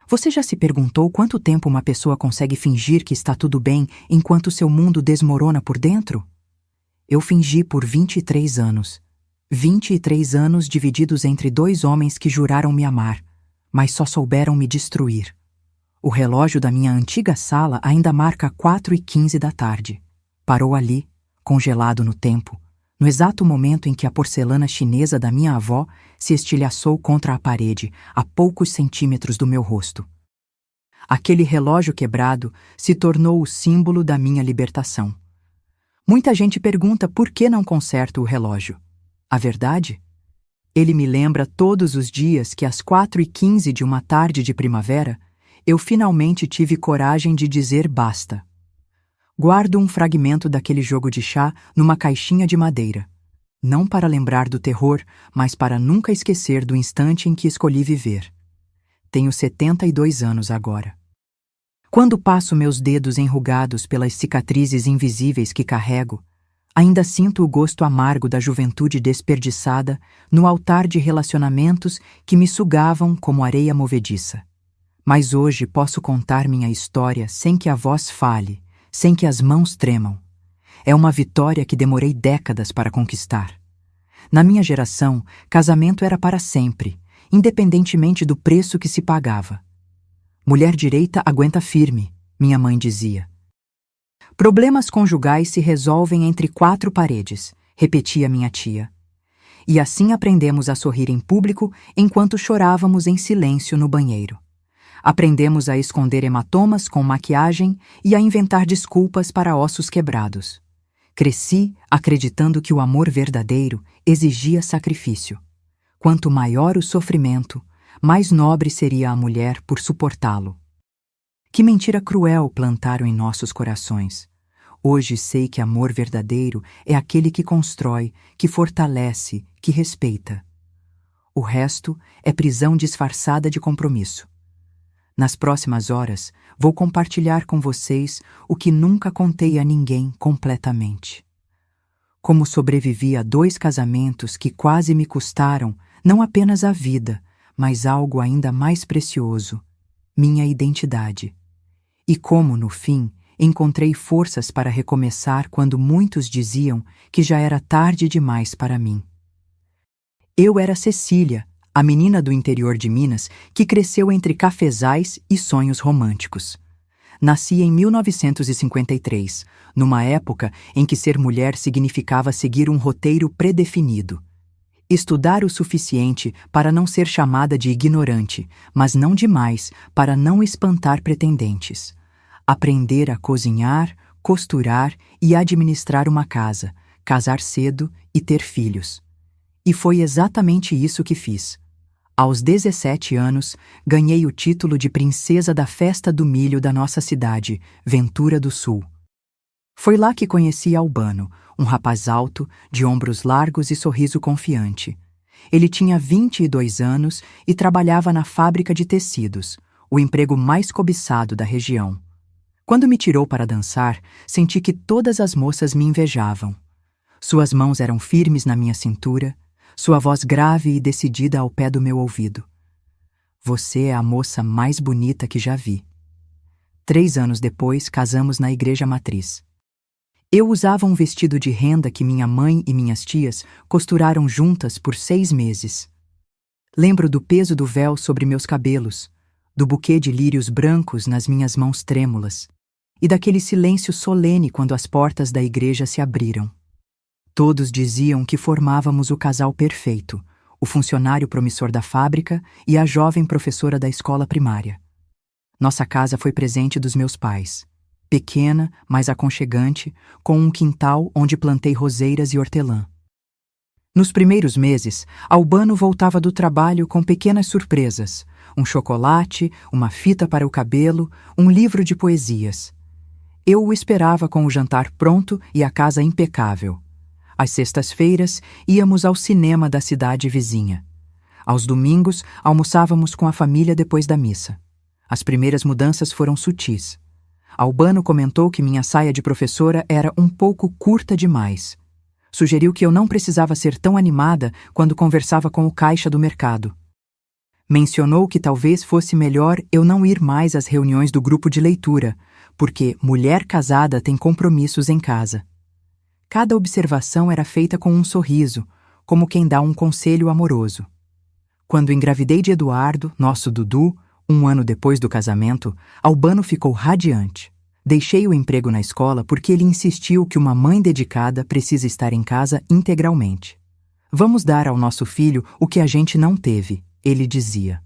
Você já se perguntou quanto tempo uma pessoa consegue fingir que está tudo bem enquanto seu mundo desmorona por dentro? Eu fingi por 23 anos. 23 anos divididos entre dois homens que juraram me amar, mas só souberam me destruir. O relógio da minha antiga sala ainda marca 4h15 da tarde. Parou ali, congelado no tempo, no exato momento em que a porcelana chinesa da minha avó se estilhaçou contra a parede, a poucos centímetros do meu rosto. Aquele relógio quebrado se tornou o símbolo da minha libertação. Muita gente pergunta por que não conserto o relógio. A verdade? Ele me lembra todos os dias que às 4h15 de uma tarde de primavera, eu finalmente tive coragem de dizer basta. Guardo um fragmento daquele jogo de chá numa caixinha de madeira. Não para lembrar do terror, mas para nunca esquecer do instante em que escolhi viver. Tenho 72 anos agora. Quando passo meus dedos enrugados pelas cicatrizes invisíveis que carrego, ainda sinto o gosto amargo da juventude desperdiçada no altar de relacionamentos que me sugavam como areia movediça. Mas hoje posso contar minha história sem que a voz fale, sem que as mãos tremam. É uma vitória que demorei décadas para conquistar. Na minha geração, casamento era para sempre, independentemente do preço que se pagava. Mulher direita aguenta firme, minha mãe dizia. Problemas conjugais se resolvem entre quatro paredes, repetia minha tia. E assim aprendemos a sorrir em público enquanto chorávamos em silêncio no banheiro. Aprendemos a esconder hematomas com maquiagem e a inventar desculpas para ossos quebrados. Cresci acreditando que o amor verdadeiro exigia sacrifício. Quanto maior o sofrimento, mais nobre seria a mulher por suportá-lo. Que mentira cruel plantaram em nossos corações. Hoje sei que amor verdadeiro é aquele que constrói, que fortalece, que respeita. O resto é prisão disfarçada de compromisso. Nas próximas horas, vou compartilhar com vocês o que nunca contei a ninguém completamente. Como sobrevivi a 2 casamentos que quase me custaram não apenas a vida, mas algo ainda mais precioso, minha identidade. E como, no fim, encontrei forças para recomeçar quando muitos diziam que já era tarde demais para mim. Eu era Cecília, a menina do interior de Minas que cresceu entre cafezais e sonhos românticos. Nasci em 1953, numa época em que ser mulher significava seguir um roteiro predefinido. Estudar o suficiente para não ser chamada de ignorante, mas não demais para não espantar pretendentes. Aprender a cozinhar, costurar e administrar uma casa, casar cedo e ter filhos. E foi exatamente isso que fiz. Aos 17 anos, ganhei o título de princesa da festa do milho da nossa cidade, Ventura do Sul. Foi lá que conheci Albano, um rapaz alto, de ombros largos e sorriso confiante. Ele tinha 22 anos e trabalhava na fábrica de tecidos, o emprego mais cobiçado da região. Quando me tirou para dançar, senti que todas as moças me invejavam. Suas mãos eram firmes na minha cintura, sua voz grave e decidida ao pé do meu ouvido. Você é a moça mais bonita que já vi. 3 anos depois, casamos na igreja matriz. Eu usava um vestido de renda que minha mãe e minhas tias costuraram juntas por 6 meses. Lembro do peso do véu sobre meus cabelos, do buquê de lírios brancos nas minhas mãos trêmulas e daquele silêncio solene quando as portas da igreja se abriram. Todos diziam que formávamos o casal perfeito, o funcionário promissor da fábrica e a jovem professora da escola primária. Nossa casa foi presente dos meus pais. Pequena, mas aconchegante, com um quintal onde plantei roseiras e hortelã. Nos primeiros meses, Albano voltava do trabalho com pequenas surpresas, um chocolate, uma fita para o cabelo, um livro de poesias. Eu o esperava com o jantar pronto e a casa impecável. Às sextas-feiras, íamos ao cinema da cidade vizinha. Aos domingos, almoçávamos com a família depois da missa. As primeiras mudanças foram sutis. Albano comentou que minha saia de professora era um pouco curta demais. Sugeriu que eu não precisava ser tão animada quando conversava com o caixa do mercado. Mencionou que talvez fosse melhor eu não ir mais às reuniões do grupo de leitura, porque mulher casada tem compromissos em casa. Cada observação era feita com um sorriso, como quem dá um conselho amoroso. Quando engravidei de Eduardo, nosso Dudu, 1 ano depois do casamento, Albano ficou radiante. Deixei o emprego na escola porque ele insistiu que uma mãe dedicada precisa estar em casa integralmente. Vamos dar ao nosso filho o que a gente não teve, ele dizia.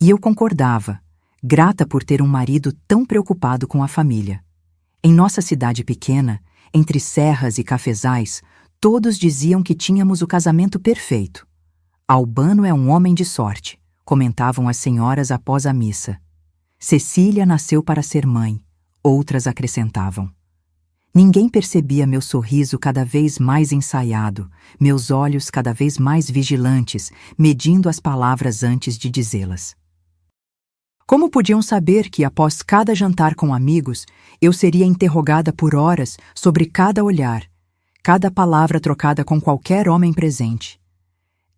E eu concordava, grata por ter um marido tão preocupado com a família. Em nossa cidade pequena, entre serras e cafezais, todos diziam que tínhamos o casamento perfeito. Albano é um homem de sorte, comentavam as senhoras após a missa. Cecília nasceu para ser mãe, outras acrescentavam. Ninguém percebia meu sorriso cada vez mais ensaiado, meus olhos cada vez mais vigilantes, medindo as palavras antes de dizê-las. Como podiam saber que, após cada jantar com amigos, eu seria interrogada por horas sobre cada olhar, cada palavra trocada com qualquer homem presente?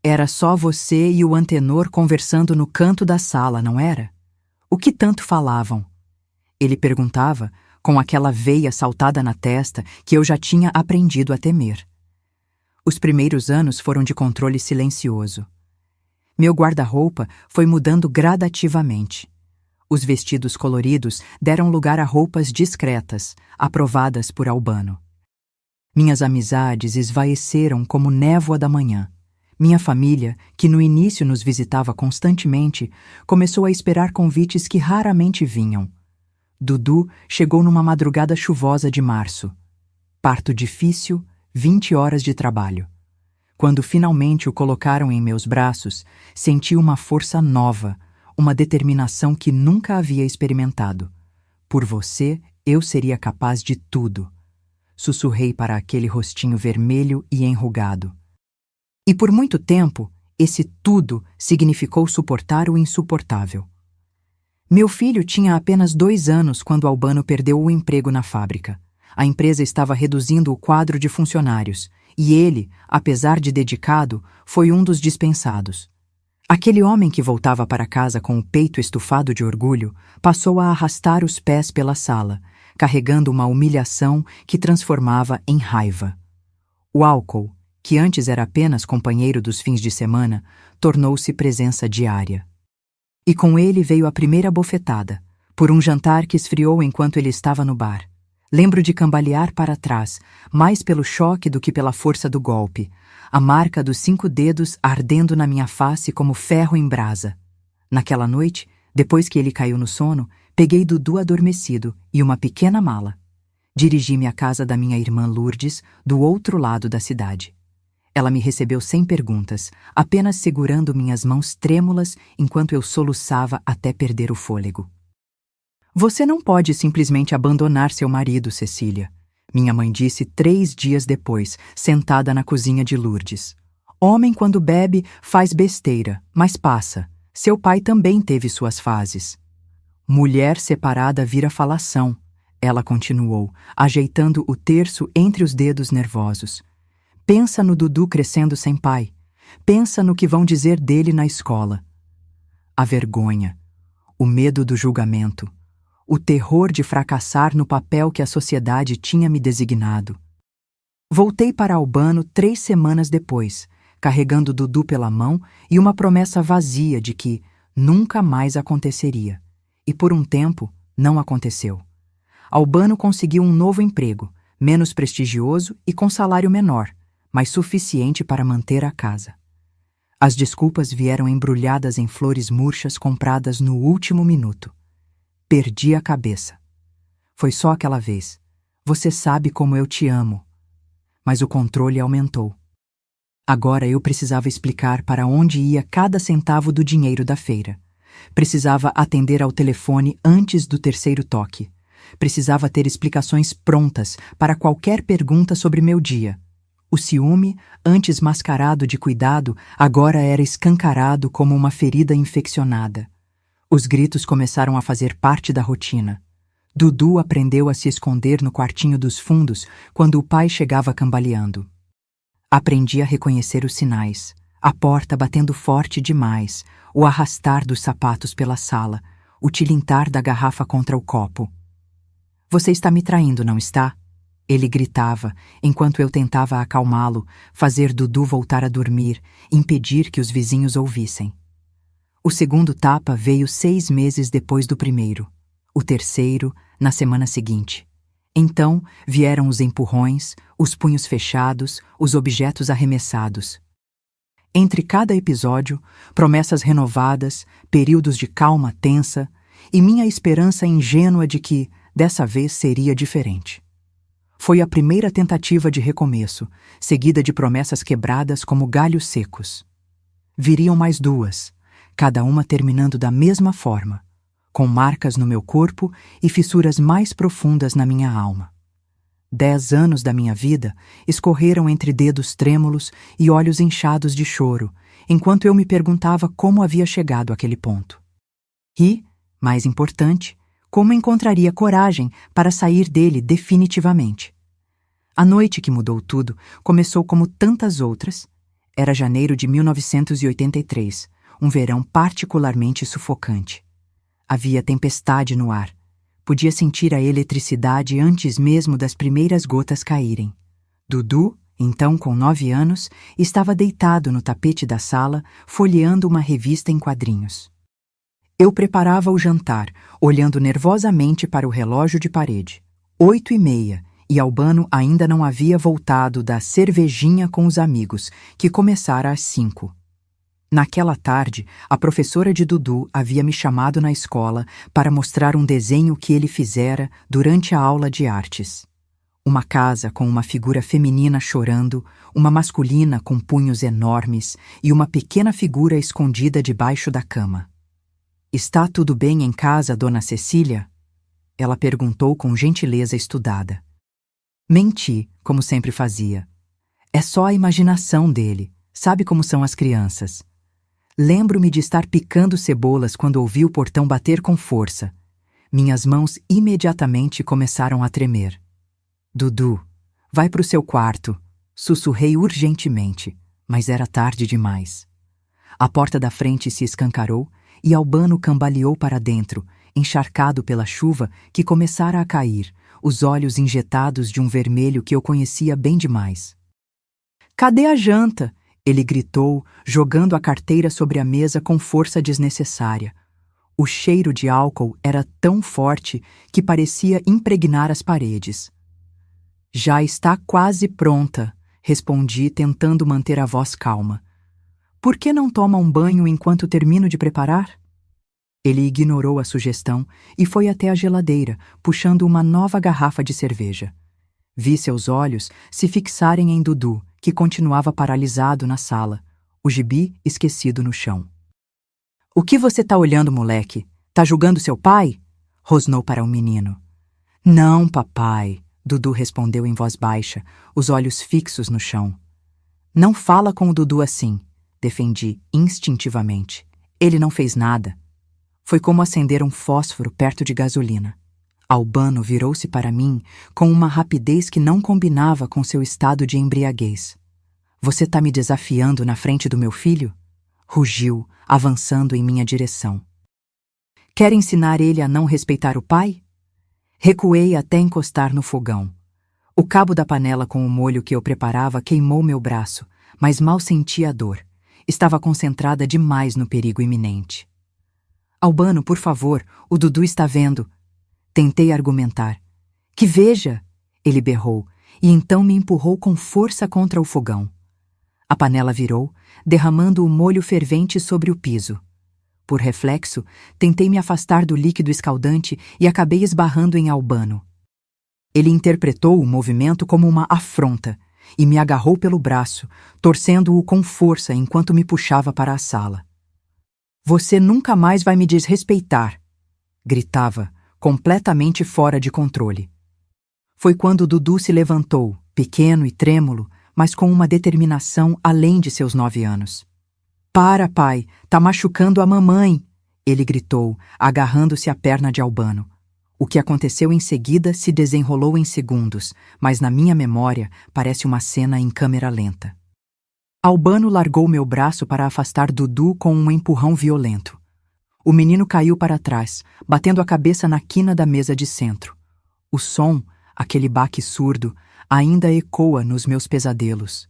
Era só você e o antenor conversando no canto da sala, não era? O que tanto falavam? Ele perguntava, com aquela veia saltada na testa que eu já tinha aprendido a temer. Os primeiros anos foram de controle silencioso. Meu guarda-roupa foi mudando gradativamente. Os vestidos coloridos deram lugar a roupas discretas, aprovadas por Albano. Minhas amizades esvaeceram como névoa da manhã. Minha família, que no início nos visitava constantemente, começou a esperar convites que raramente vinham. Dudu chegou numa madrugada chuvosa de março. Parto difícil, 20 horas de trabalho. Quando finalmente o colocaram em meus braços, senti uma força nova, uma determinação que nunca havia experimentado. Por você, eu seria capaz de tudo. Sussurrei para aquele rostinho vermelho e enrugado. E por muito tempo, esse tudo significou suportar o insuportável. Meu filho tinha apenas 2 anos quando Albano perdeu o emprego na fábrica. A empresa estava reduzindo o quadro de funcionários, e ele, apesar de dedicado, foi um dos dispensados. Aquele homem que voltava para casa com o peito estufado de orgulho passou a arrastar os pés pela sala, carregando uma humilhação que transformava em raiva. O álcool, que antes era apenas companheiro dos fins de semana, tornou-se presença diária. E com ele veio a primeira bofetada, por um jantar que esfriou enquanto ele estava no bar. Lembro de cambalear para trás, mais pelo choque do que pela força do golpe, a marca dos 5 dedos ardendo na minha face como ferro em brasa. Naquela noite, depois que ele caiu no sono, peguei Dudu adormecido e uma pequena mala. Dirigi-me à casa da minha irmã Lourdes, do outro lado da cidade. Ela me recebeu sem perguntas, apenas segurando minhas mãos trêmulas enquanto eu soluçava até perder o fôlego. Você não pode simplesmente abandonar seu marido, Cecília, minha mãe disse 3 dias depois, sentada na cozinha de Lourdes. Homem, quando bebe, faz besteira, mas passa. Seu pai também teve suas fases. Mulher separada vira falação, ela continuou, ajeitando o terço entre os dedos nervosos. Pensa no Dudu crescendo sem pai. Pensa no que vão dizer dele na escola. A vergonha, o medo do julgamento, o terror de fracassar no papel que a sociedade tinha me designado. Voltei para Albano 3 semanas depois, carregando Dudu pela mão e uma promessa vazia de que nunca mais aconteceria. E por um tempo, não aconteceu. Albano conseguiu um novo emprego, menos prestigioso e com salário menor, mas suficiente para manter a casa. As desculpas vieram embrulhadas em flores murchas compradas no último minuto. Perdi a cabeça. Foi só aquela vez. Você sabe como eu te amo. Mas o controle aumentou. Agora eu precisava explicar para onde ia cada centavo do dinheiro da feira. Precisava atender ao telefone antes do 3º toque. Precisava ter explicações prontas para qualquer pergunta sobre meu dia. O ciúme, antes mascarado de cuidado, agora era escancarado como uma ferida infeccionada. Os gritos começaram a fazer parte da rotina. Dudu aprendeu a se esconder no quartinho dos fundos quando o pai chegava cambaleando. Aprendi a reconhecer os sinais, A porta batendo forte demais, o arrastar dos sapatos pela sala, o tilintar da garrafa contra o copo. Você está me traindo, não está? Ele gritava, enquanto eu tentava acalmá-lo, fazer Dudu voltar a dormir, impedir que os vizinhos ouvissem. O segundo tapa veio 6 meses depois do primeiro. O terceiro, na semana seguinte. Então, vieram os empurrões, os punhos fechados, os objetos arremessados. Entre cada episódio, promessas renovadas, períodos de calma tensa e minha esperança ingênua de que, dessa vez, seria diferente. Foi a primeira tentativa de recomeço, seguida de promessas quebradas como galhos secos. Viriam mais 2, cada uma terminando da mesma forma, com marcas no meu corpo e fissuras mais profundas na minha alma. 10 anos da minha vida escorreram entre dedos trêmulos e olhos inchados de choro, enquanto eu me perguntava como havia chegado àquele ponto. E, mais importante, como encontraria coragem para sair dele definitivamente. A noite que mudou tudo começou como tantas outras. Era janeiro de 1983, um verão particularmente sufocante. Havia tempestade no ar. Podia sentir a eletricidade antes mesmo das primeiras gotas caírem. Dudu, então com 9 anos, estava deitado no tapete da sala, folheando uma revista em quadrinhos. Eu preparava o jantar, olhando nervosamente para o relógio de parede. 8h30, e Albano ainda não havia voltado da cervejinha com os amigos, que começara às 5. Naquela tarde, a professora de Dudu havia me chamado na escola para mostrar um desenho que ele fizera durante a aula de artes. Uma casa com uma figura feminina chorando, uma masculina com punhos enormes e uma pequena figura escondida debaixo da cama. "Está tudo bem em casa, dona Cecília?" Ela perguntou com gentileza estudada. Menti, como sempre fazia. É só a imaginação dele, sabe como são as crianças. Lembro-me de estar picando cebolas quando ouvi o portão bater com força. Minhas mãos imediatamente começaram a tremer. "Dudu, vai para o seu quarto", sussurrei urgentemente, mas era tarde demais. A porta da frente se escancarou e Albano cambaleou para dentro, encharcado pela chuva que começara a cair, os olhos injetados de um vermelho que eu conhecia bem demais. "Cadê a janta?" ele gritou, jogando a carteira sobre a mesa com força desnecessária. O cheiro de álcool era tão forte que parecia impregnar as paredes. "Já está quase pronta", respondi, tentando manter a voz calma. "Por que não toma um banho enquanto termino de preparar?" Ele ignorou a sugestão e foi até a geladeira, puxando uma nova garrafa de cerveja. Vi seus olhos se fixarem em Dudu, que continuava paralisado na sala, o gibi esquecido no chão. "O que você tá olhando, moleque? Tá julgando seu pai?" rosnou para o menino. "Não, papai", Dudu respondeu em voz baixa, os olhos fixos no chão. "Não fala com o Dudu assim", defendi instintivamente. "Ele não fez nada." Foi como acender um fósforo perto de gasolina. Albano virou-se para mim com uma rapidez que não combinava com seu estado de embriaguez. "Você tá me desafiando na frente do meu filho?" rugiu, avançando em minha direção. "Quer ensinar ele a não respeitar o pai?" Recuei até encostar no fogão. O cabo da panela com o molho que eu preparava queimou meu braço, mas mal senti a dor. Estava concentrada demais no perigo iminente. "Albano, por favor, o Dudu está vendo." Tentei argumentar. "Que veja!" ele berrou, e então me empurrou com força contra o fogão. A panela virou, derramando o molho fervente sobre o piso. Por reflexo, tentei me afastar do líquido escaldante e acabei esbarrando em Albano. Ele interpretou o movimento como uma afronta e me agarrou pelo braço, torcendo-o com força enquanto me puxava para a sala. "Você nunca mais vai me desrespeitar", gritava, completamente fora de controle. Foi quando Dudu se levantou, pequeno e trêmulo, mas com uma determinação além de seus 9 anos. "Para, pai, tá machucando a mamãe", ele gritou, agarrando-se à perna de Albano. O que aconteceu em seguida se desenrolou em segundos, mas na minha memória parece uma cena em câmera lenta. Albano largou meu braço para afastar Dudu com um empurrão violento. O menino caiu para trás, batendo a cabeça na quina da mesa de centro. O som, aquele baque surdo, ainda ecoa nos meus pesadelos.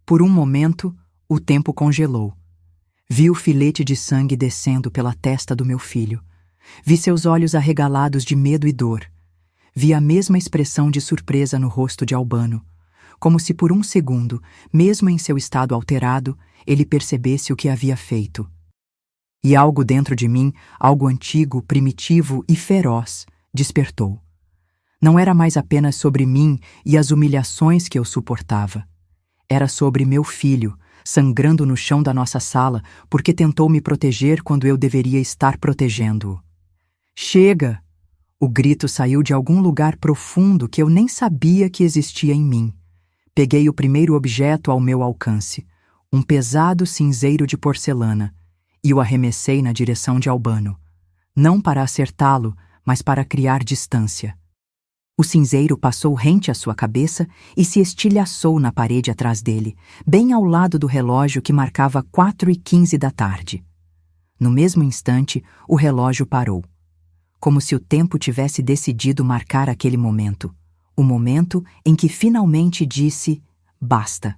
Por um momento, o tempo congelou. Vi o filete de sangue descendo pela testa do meu filho. Vi seus olhos arregalados de medo e dor. Vi a mesma expressão de surpresa no rosto de Albano, como se por um segundo, mesmo em seu estado alterado, ele percebesse o que havia feito. E algo dentro de mim, algo antigo, primitivo e feroz, despertou. Não era mais apenas sobre mim e as humilhações que eu suportava. Era sobre meu filho, sangrando no chão da nossa sala porque tentou me proteger quando eu deveria estar protegendo-o. Chega! O grito saiu de algum lugar profundo que eu nem sabia que existia em mim. Peguei o primeiro objeto ao meu alcance, um pesado cinzeiro de porcelana, e o arremessei na direção de Albano, não para acertá-lo, mas para criar distância. O cinzeiro passou rente à sua cabeça e se estilhaçou na parede atrás dele, bem ao lado do relógio que marcava 4h15 da tarde. No mesmo instante, o relógio parou, como se o tempo tivesse decidido marcar aquele momento, o momento em que finalmente disse basta.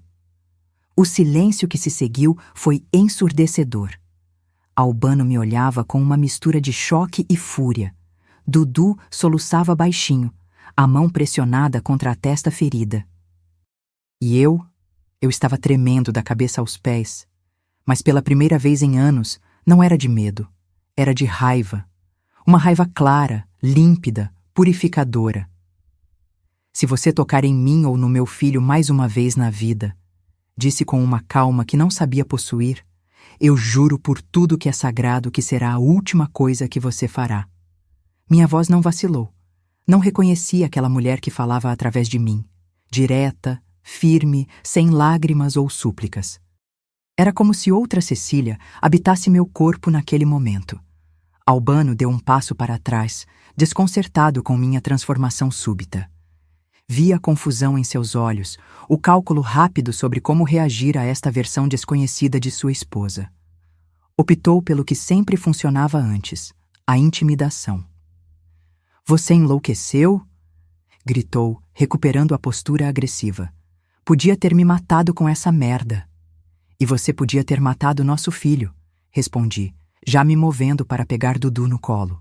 O silêncio que se seguiu foi ensurdecedor. Albano me olhava com uma mistura de choque e fúria. Dudu soluçava baixinho, a mão pressionada contra a testa ferida. E eu estava tremendo da cabeça aos pés, mas pela primeira vez em anos não era de medo, era de raiva. Uma raiva clara, límpida, purificadora. Se você tocar em mim ou no meu filho mais uma vez na vida, disse com uma calma que não sabia possuir, eu juro por tudo que é sagrado que será a última coisa que você fará. Minha voz não vacilou. Não reconheci aquela mulher que falava através de mim, direta, firme, sem lágrimas ou súplicas. Era como se outra Cecília habitasse meu corpo naquele momento. Albano deu um passo para trás, desconcertado com minha transformação súbita. Vi a confusão em seus olhos, o cálculo rápido sobre como reagir a esta versão desconhecida de sua esposa. Optou pelo que sempre funcionava antes, a intimidação. "Você enlouqueceu?" gritou, recuperando a postura agressiva. "Podia ter me matado com essa merda." "E você podia ter matado nosso filho", respondi, já me movendo para pegar Dudu no colo.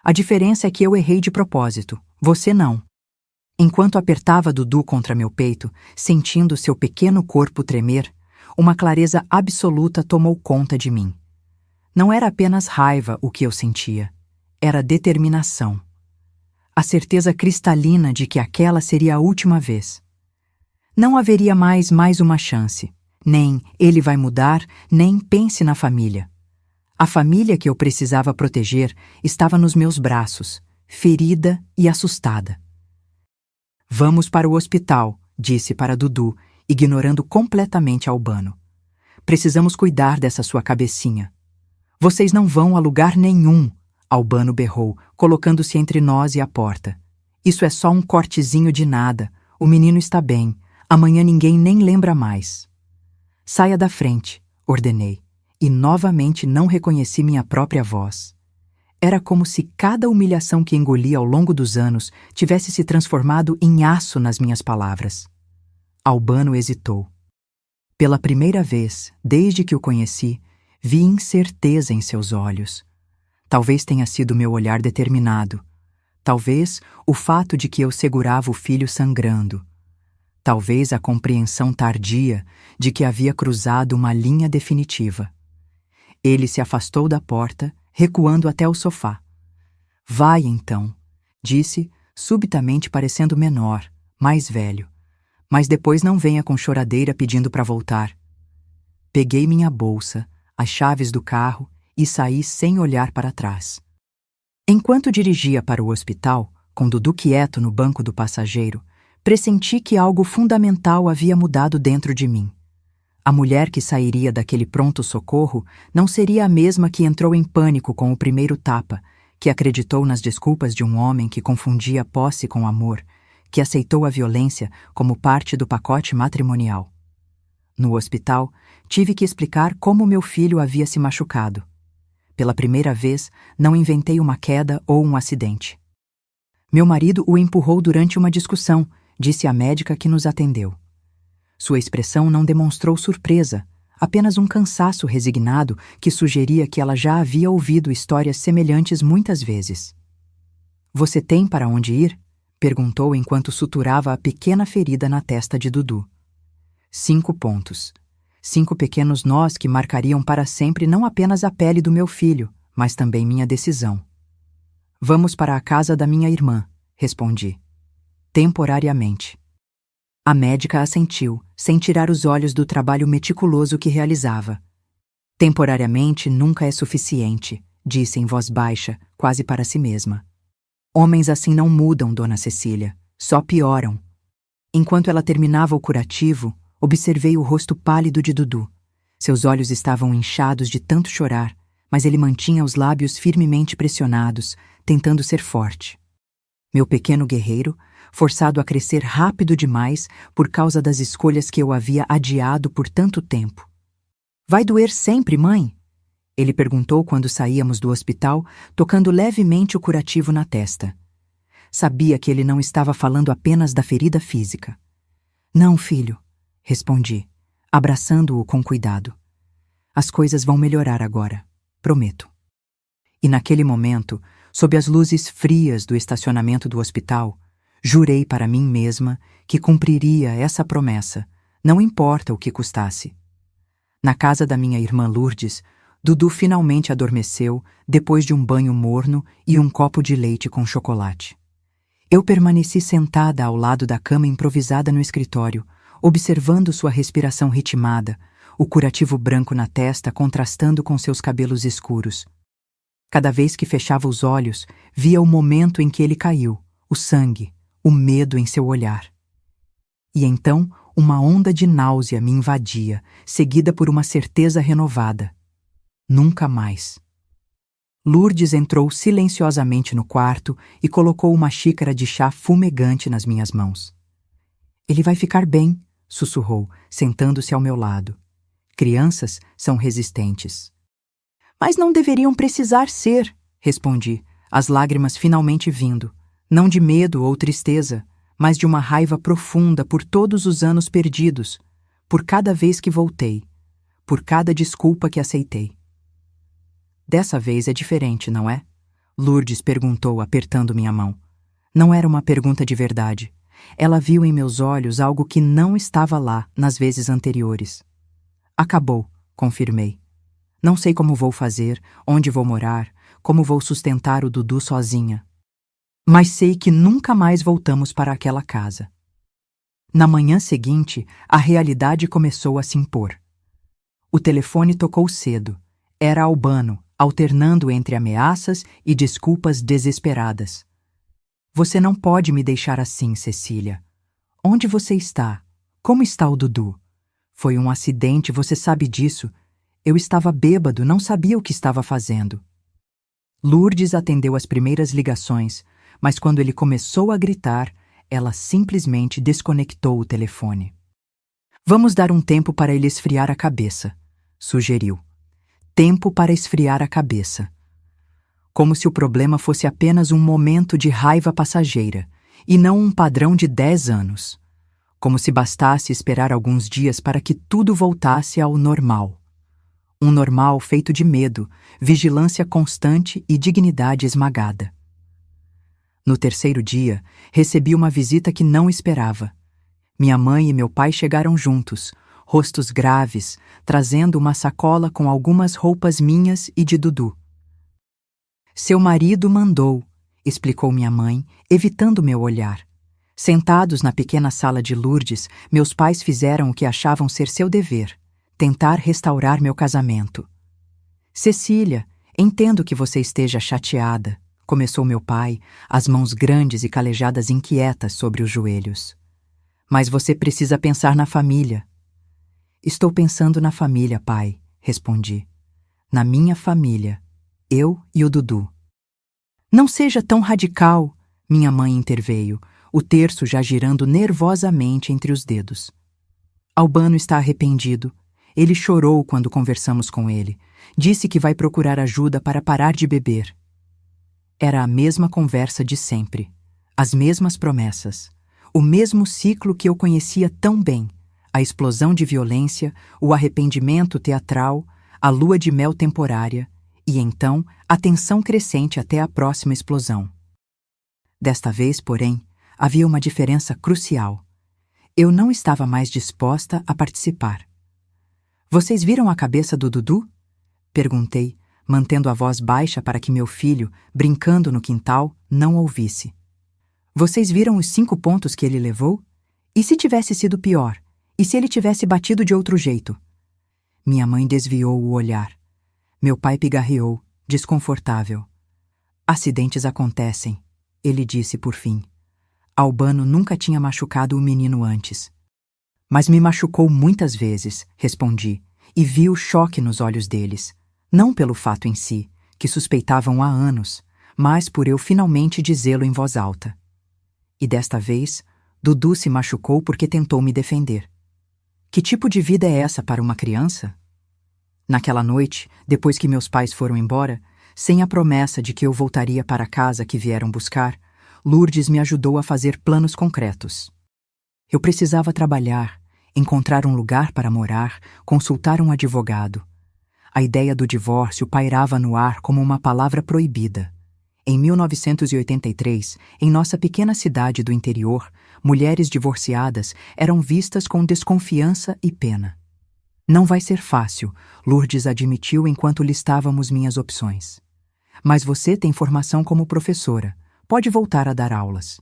"A diferença é que eu errei de propósito, você não." Enquanto apertava Dudu contra meu peito, sentindo seu pequeno corpo tremer, uma clareza absoluta tomou conta de mim. Não era apenas raiva o que eu sentia, era determinação. A certeza cristalina de que aquela seria a última vez. Não haveria mais uma chance, nem ele vai mudar, nem pense na família. A família que eu precisava proteger estava nos meus braços, ferida e assustada. "Vamos para o hospital", disse para Dudu, ignorando completamente Albano. "Precisamos cuidar dessa sua cabecinha." "Vocês não vão a lugar nenhum", Albano berrou, colocando-se entre nós e a porta. "Isso é só um cortezinho de nada. O menino está bem. Amanhã ninguém nem lembra mais." "Saia da frente", ordenei, e novamente não reconheci minha própria voz. Era como se cada humilhação que engoli ao longo dos anos tivesse se transformado em aço nas minhas palavras. Albano hesitou. Pela primeira vez, desde que o conheci, vi incerteza em seus olhos. Talvez tenha sido meu olhar determinado. Talvez o fato de que eu segurava o filho sangrando. Talvez a compreensão tardia de que havia cruzado uma linha definitiva. Ele se afastou da porta, recuando até o sofá. "Vai, então", disse, subitamente parecendo menor, mais velho. "Mas depois não venha com choradeira pedindo para voltar." Peguei minha bolsa, as chaves do carro e saí sem olhar para trás. Enquanto dirigia para o hospital, com Dudu quieto no banco do passageiro, pressenti que algo fundamental havia mudado dentro de mim. A mulher que sairia daquele pronto-socorro não seria a mesma que entrou em pânico com o primeiro tapa, que acreditou nas desculpas de um homem que confundia posse com amor, que aceitou a violência como parte do pacote matrimonial. No hospital, tive que explicar como meu filho havia se machucado. Pela primeira vez, não inventei uma queda ou um acidente. Meu marido o empurrou durante uma discussão, disse a médica que nos atendeu. Sua expressão não demonstrou surpresa, apenas um cansaço resignado que sugeria que ela já havia ouvido histórias semelhantes muitas vezes. Você tem para onde ir? Perguntou enquanto suturava a pequena ferida na testa de Dudu. 5 pontos. 5 pequenos nós que marcariam para sempre não apenas a pele do meu filho, mas também minha decisão. Vamos para a casa da minha irmã, respondi. Temporariamente. A médica assentiu, sem tirar os olhos do trabalho meticuloso que realizava. Temporariamente nunca é suficiente, disse em voz baixa, quase para si mesma. Homens assim não mudam, Dona Cecília, só pioram. Enquanto ela terminava o curativo, observei o rosto pálido de Dudu. Seus olhos estavam inchados de tanto chorar, mas ele mantinha os lábios firmemente pressionados, tentando ser forte. Meu pequeno guerreiro, forçado a crescer rápido demais por causa das escolhas que eu havia adiado por tanto tempo. Vai doer sempre, mãe? Ele perguntou quando saíamos do hospital, tocando levemente o curativo na testa. Sabia que ele não estava falando apenas da ferida física. Não, filho, respondi, abraçando-o com cuidado. As coisas vão melhorar agora, prometo. E naquele momento, sob as luzes frias do estacionamento do hospital, jurei para mim mesma que cumpriria essa promessa, não importa o que custasse. Na casa da minha irmã Lourdes, Dudu finalmente adormeceu depois de um banho morno e um copo de leite com chocolate. Eu permaneci sentada ao lado da cama improvisada no escritório, observando sua respiração ritmada, o curativo branco na testa contrastando com seus cabelos escuros. Cada vez que fechava os olhos, via o momento em que ele caiu, o sangue, o medo em seu olhar. E então, uma onda de náusea me invadia, seguida por uma certeza renovada. Nunca mais. Lourdes entrou silenciosamente no quarto e colocou uma xícara de chá fumegante nas minhas mãos. Ele vai ficar bem, sussurrou, sentando-se ao meu lado. Crianças são resistentes. Mas não deveriam precisar ser, respondi, as lágrimas finalmente vindo, não de medo ou tristeza, mas de uma raiva profunda por todos os anos perdidos, por cada vez que voltei, por cada desculpa que aceitei. Dessa vez é diferente, não é? Lourdes perguntou, apertando minha mão. Não era uma pergunta de verdade. Ela viu em meus olhos algo que não estava lá nas vezes anteriores. Acabou, confirmei. Não sei como vou fazer, onde vou morar, como vou sustentar o Dudu sozinha. Mas sei que nunca mais voltamos para aquela casa. Na manhã seguinte, a realidade começou a se impor. O telefone tocou cedo. Era Albano, alternando entre ameaças e desculpas desesperadas. Você não pode me deixar assim, Cecília. Onde você está? Como está o Dudu? Foi um acidente, você sabe disso. Eu estava bêbado, não sabia o que estava fazendo. Lourdes atendeu as primeiras ligações, mas quando ele começou a gritar, ela simplesmente desconectou o telefone. Vamos dar um tempo para ele esfriar a cabeça, sugeriu. Tempo para esfriar a cabeça. Como se o problema fosse apenas um momento de raiva passageira, e não um padrão de 10 anos. Como se bastasse esperar alguns dias para que tudo voltasse ao normal. Um normal feito de medo, vigilância constante e dignidade esmagada. No terceiro dia, recebi uma visita que não esperava. Minha mãe e meu pai chegaram juntos, rostos graves, trazendo uma sacola com algumas roupas minhas e de Dudu. Seu marido mandou, explicou minha mãe, evitando meu olhar. Sentados na pequena sala de Lourdes, meus pais fizeram o que achavam ser seu dever, tentar restaurar meu casamento. Cecília, entendo que você esteja chateada, começou meu pai, as mãos grandes e calejadas inquietas sobre os joelhos. Mas você precisa pensar na família. Estou pensando na família, pai, respondi. Na minha família, eu e o Dudu. Não seja tão radical, minha mãe interveio, o terço já girando nervosamente entre os dedos. Albano está arrependido. Ele chorou quando conversamos com ele. Disse que vai procurar ajuda para parar de beber. Era a mesma conversa de sempre. As mesmas promessas. O mesmo ciclo que eu conhecia tão bem. A explosão de violência, o arrependimento teatral, a lua de mel temporária e, então, a tensão crescente até a próxima explosão. Desta vez, porém, havia uma diferença crucial. Eu não estava mais disposta a participar. Vocês viram a cabeça do Dudu? Perguntei, mantendo a voz baixa para que meu filho, brincando no quintal, não ouvisse. Vocês viram os 5 pontos que ele levou? E se tivesse sido pior? E se ele tivesse batido de outro jeito? Minha mãe desviou o olhar. Meu pai pigarreou, desconfortável. Acidentes acontecem, ele disse por fim. Albano nunca tinha machucado o menino antes. Mas me machucou muitas vezes, respondi, e vi o choque nos olhos deles. Não pelo fato em si, que suspeitavam há anos, mas por eu finalmente dizê-lo em voz alta. E desta vez, Dudu se machucou porque tentou me defender. Que tipo de vida é essa para uma criança? Naquela noite, depois que meus pais foram embora, sem a promessa de que eu voltaria para a casa que vieram buscar, Lourdes me ajudou a fazer planos concretos. Eu precisava trabalhar, encontrar um lugar para morar, consultar um advogado. A ideia do divórcio pairava no ar como uma palavra proibida. Em 1983, em nossa pequena cidade do interior, mulheres divorciadas eram vistas com desconfiança e pena. Não vai ser fácil, Lourdes admitiu enquanto listávamos minhas opções. Mas você tem formação como professora. Pode voltar a dar aulas.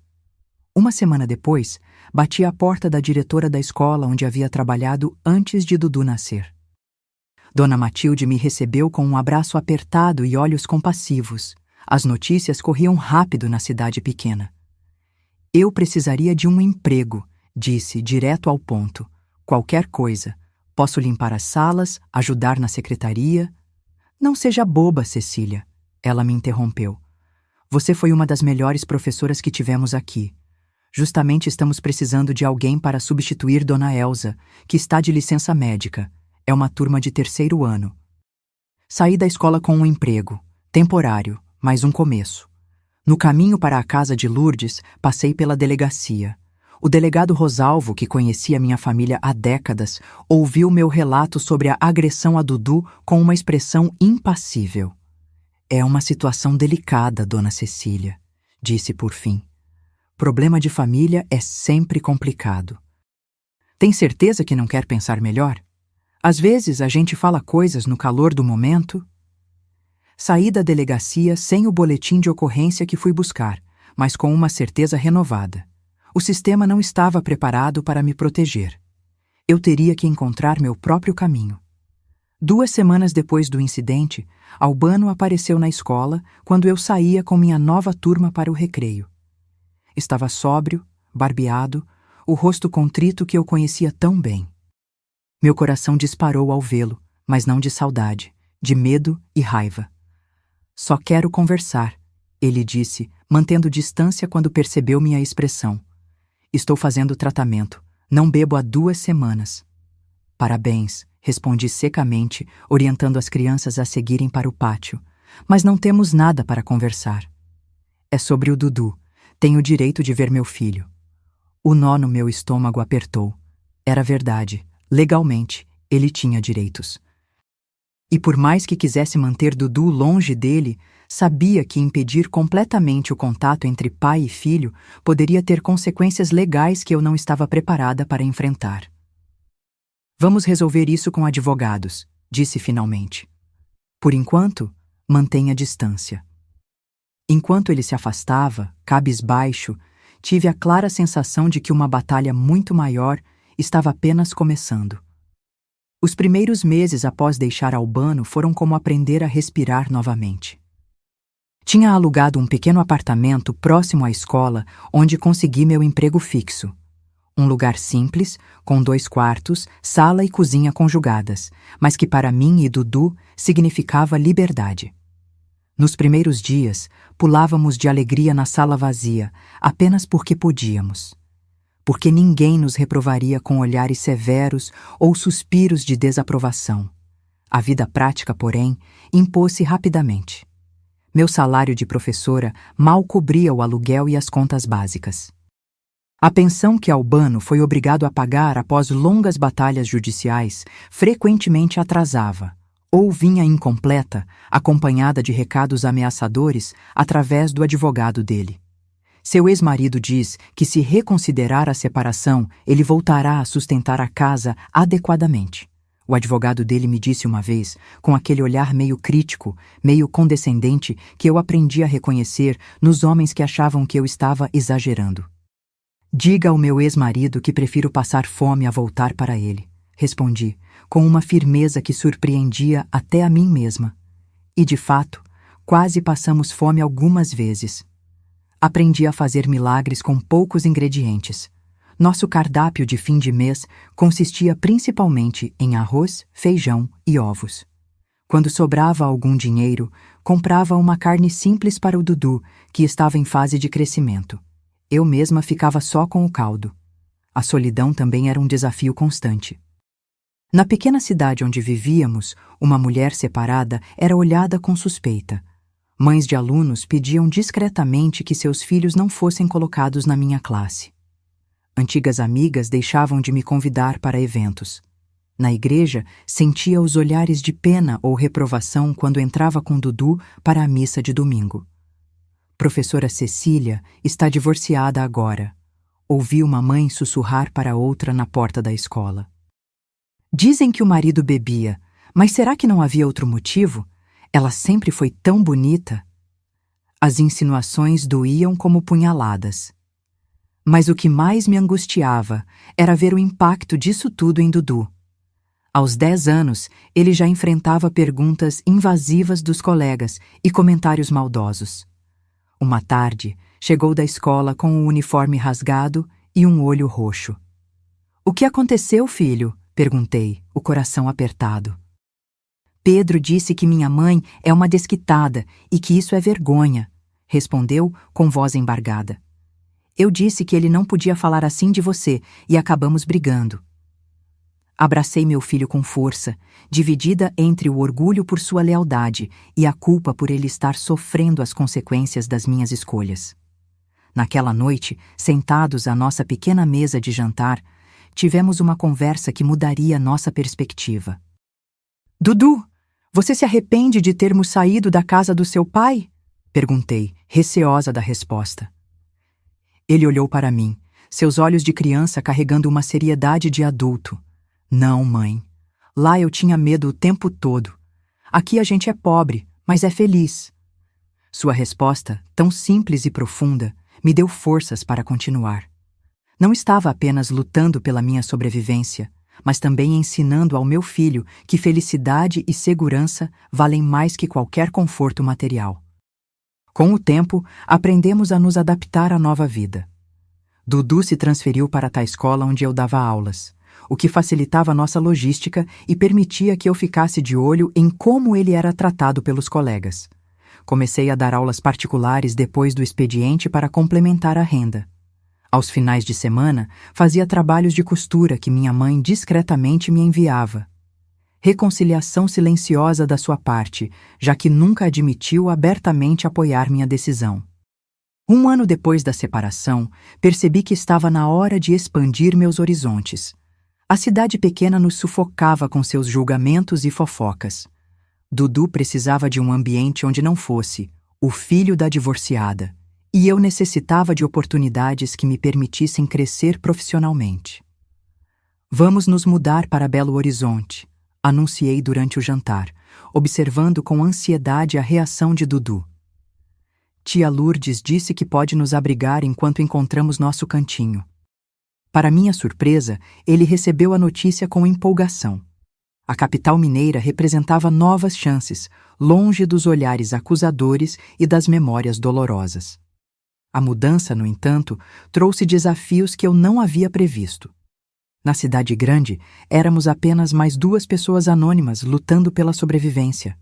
Uma semana depois, bati à porta da diretora da escola onde havia trabalhado antes de Dudu nascer. Dona Matilde me recebeu com um abraço apertado e olhos compassivos. As notícias corriam rápido na cidade pequena. Eu precisaria de um emprego, disse, direto ao ponto. Qualquer coisa. Posso limpar as salas, ajudar na secretaria. Não seja boba, Cecília. Ela me interrompeu. Você foi uma das melhores professoras que tivemos aqui. Justamente estamos precisando de alguém para substituir Dona Elsa, que está de licença médica. É uma turma de 3º ano. Saí da escola com um emprego, temporário, mas um começo. No caminho para a casa de Lourdes, passei pela delegacia. O delegado Rosalvo, que conhecia minha família há décadas, ouviu meu relato sobre a agressão a Dudu com uma expressão impassível. É uma situação delicada, Dona Cecília, disse por fim. Problema de família é sempre complicado. Tem certeza que não quer pensar melhor? Às vezes a gente fala coisas no calor do momento. Saí da delegacia sem o boletim de ocorrência que fui buscar, mas com uma certeza renovada. O sistema não estava preparado para me proteger. Eu teria que encontrar meu próprio caminho. 2 semanas depois do incidente, Albano apareceu na escola quando eu saía com minha nova turma para o recreio. Estava sóbrio, barbeado, o rosto contrito que eu conhecia tão bem. Meu coração disparou ao vê-lo, mas não de saudade, de medo e raiva. Só quero conversar, ele disse, mantendo distância quando percebeu minha expressão. Estou fazendo tratamento. Não bebo há 2 semanas. Parabéns, respondi secamente, orientando as crianças a seguirem para o pátio. Mas não temos nada para conversar. É sobre o Dudu. Tenho o direito de ver meu filho. O nó no meu estômago apertou. Era verdade. Legalmente, ele tinha direitos. E por mais que quisesse manter Dudu longe dele, sabia que impedir completamente o contato entre pai e filho poderia ter consequências legais que eu não estava preparada para enfrentar. Vamos resolver isso com advogados, disse finalmente. Por enquanto, mantenha distância. Enquanto ele se afastava, cabisbaixo, tive a clara sensação de que uma batalha muito maior estava apenas começando. Os primeiros meses após deixar Albano foram como aprender a respirar novamente. Tinha alugado um pequeno apartamento próximo à escola onde consegui meu emprego fixo. Um lugar simples, com 2 quartos, sala e cozinha conjugadas, mas que para mim e Dudu significava liberdade. Nos primeiros dias, pulávamos de alegria na sala vazia, apenas porque podíamos. porque ninguém nos reprovaria com olhares severos ou suspiros de desaprovação. A vida prática, porém, impôs-se rapidamente. Meu salário de professora mal cobria o aluguel e as contas básicas. A pensão que Albano foi obrigado a pagar após longas batalhas judiciais frequentemente atrasava, ou vinha incompleta, acompanhada de recados ameaçadores através do advogado dele. Seu ex-marido diz que, se reconsiderar a separação, ele voltará a sustentar a casa adequadamente. O advogado dele me disse uma vez, com aquele olhar meio crítico, meio condescendente, que eu aprendi a reconhecer nos homens que achavam que eu estava exagerando. Diga ao meu ex-marido que prefiro passar fome a voltar para ele, respondi, com uma firmeza que surpreendia até a mim mesma. E, de fato, quase passamos fome algumas vezes. Aprendi a fazer milagres com poucos ingredientes. Nosso cardápio de fim de mês consistia principalmente em arroz, feijão e ovos. Quando sobrava algum dinheiro, comprava uma carne simples para o Dudu, que estava em fase de crescimento. Eu mesma ficava só com o caldo. A solidão também era um desafio constante. Na pequena cidade onde vivíamos, uma mulher separada era olhada com suspeita. Mães de alunos pediam discretamente que seus filhos não fossem colocados na minha classe. Antigas amigas deixavam de me convidar para eventos. Na igreja, sentia os olhares de pena ou reprovação quando entrava com Dudu para a missa de domingo. Professora Cecília está divorciada agora. Ouvi uma mãe sussurrar para outra na porta da escola. Dizem que o marido bebia, mas será que não havia outro motivo? Ela sempre foi tão bonita. As insinuações doíam como punhaladas. Mas o que mais me angustiava era ver o impacto disso tudo em Dudu. Aos 10 anos, ele já enfrentava perguntas invasivas dos colegas e comentários maldosos. Uma tarde, chegou da escola com o uniforme rasgado e um olho roxo. "O que aconteceu, filho?" perguntei, o coração apertado. "Pedro disse que minha mãe é uma desquitada e que isso é vergonha", respondeu com voz embargada. "Eu disse que ele não podia falar assim de você e acabamos brigando." Abracei meu filho com força, dividida entre o orgulho por sua lealdade e a culpa por ele estar sofrendo as consequências das minhas escolhas. Naquela noite, sentados à nossa pequena mesa de jantar, tivemos uma conversa que mudaria nossa perspectiva. "Dudu, você se arrepende de termos saído da casa do seu pai?" perguntei, receosa da resposta. Ele olhou para mim, seus olhos de criança carregando uma seriedade de adulto. "Não, mãe. Lá eu tinha medo o tempo todo. Aqui a gente é pobre, mas é feliz." Sua resposta, tão simples e profunda, me deu forças para continuar. Não estava apenas lutando pela minha sobrevivência, mas também ensinando ao meu filho que felicidade e segurança valem mais que qualquer conforto material. Com o tempo, aprendemos a nos adaptar à nova vida. Dudu se transferiu para a escola onde eu dava aulas, o que facilitava nossa logística e permitia que eu ficasse de olho em como ele era tratado pelos colegas. Comecei a dar aulas particulares depois do expediente para complementar a renda. Aos finais de semana, fazia trabalhos de costura que minha mãe discretamente me enviava. Reconciliação silenciosa da sua parte, já que nunca admitiu abertamente apoiar minha decisão. 1 ano depois da separação, percebi que estava na hora de expandir meus horizontes. A cidade pequena nos sufocava com seus julgamentos e fofocas. Dudu precisava de um ambiente onde não fosse o filho da divorciada, e eu necessitava de oportunidades que me permitissem crescer profissionalmente. "Vamos nos mudar para Belo Horizonte", anunciei durante o jantar, observando com ansiedade a reação de Dudu. Tia Lourdes disse que pode nos abrigar enquanto encontramos nosso cantinho. Para minha surpresa, ele recebeu a notícia com empolgação. A capital mineira representava novas chances, longe dos olhares acusadores e das memórias dolorosas. A mudança, no entanto, trouxe desafios que eu não havia previsto. Na cidade grande, éramos apenas mais 2 pessoas anônimas lutando pela sobrevivência.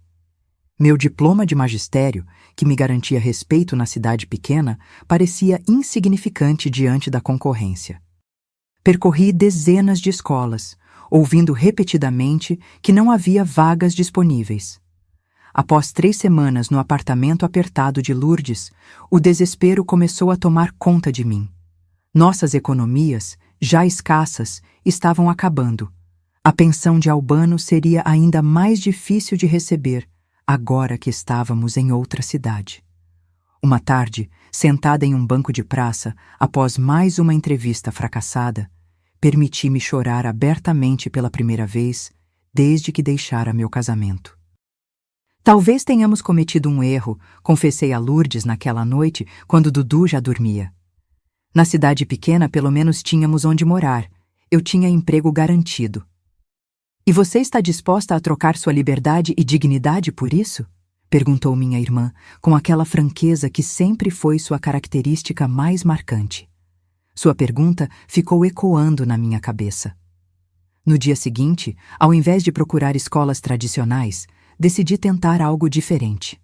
Meu diploma de magistério, que me garantia respeito na cidade pequena, parecia insignificante diante da concorrência. Percorri dezenas de escolas, ouvindo repetidamente que não havia vagas disponíveis. Após 3 semanas no apartamento apertado de Lourdes, o desespero começou a tomar conta de mim. Nossas economias, já escassas, estavam acabando. A pensão de Albano seria ainda mais difícil de receber, agora que estávamos em outra cidade. Uma tarde, sentada em um banco de praça, após mais uma entrevista fracassada, permiti-me chorar abertamente pela primeira vez desde que deixara meu casamento. Talvez tenhamos cometido um erro, confessei a Lourdes naquela noite, quando Dudu já dormia. Na cidade pequena, pelo menos tínhamos onde morar. Eu tinha emprego garantido. E você está disposta a trocar sua liberdade e dignidade por isso? Perguntou minha irmã, com aquela franqueza que sempre foi sua característica mais marcante. Sua pergunta ficou ecoando na minha cabeça. No dia seguinte, ao invés de procurar escolas tradicionais, decidi tentar algo diferente.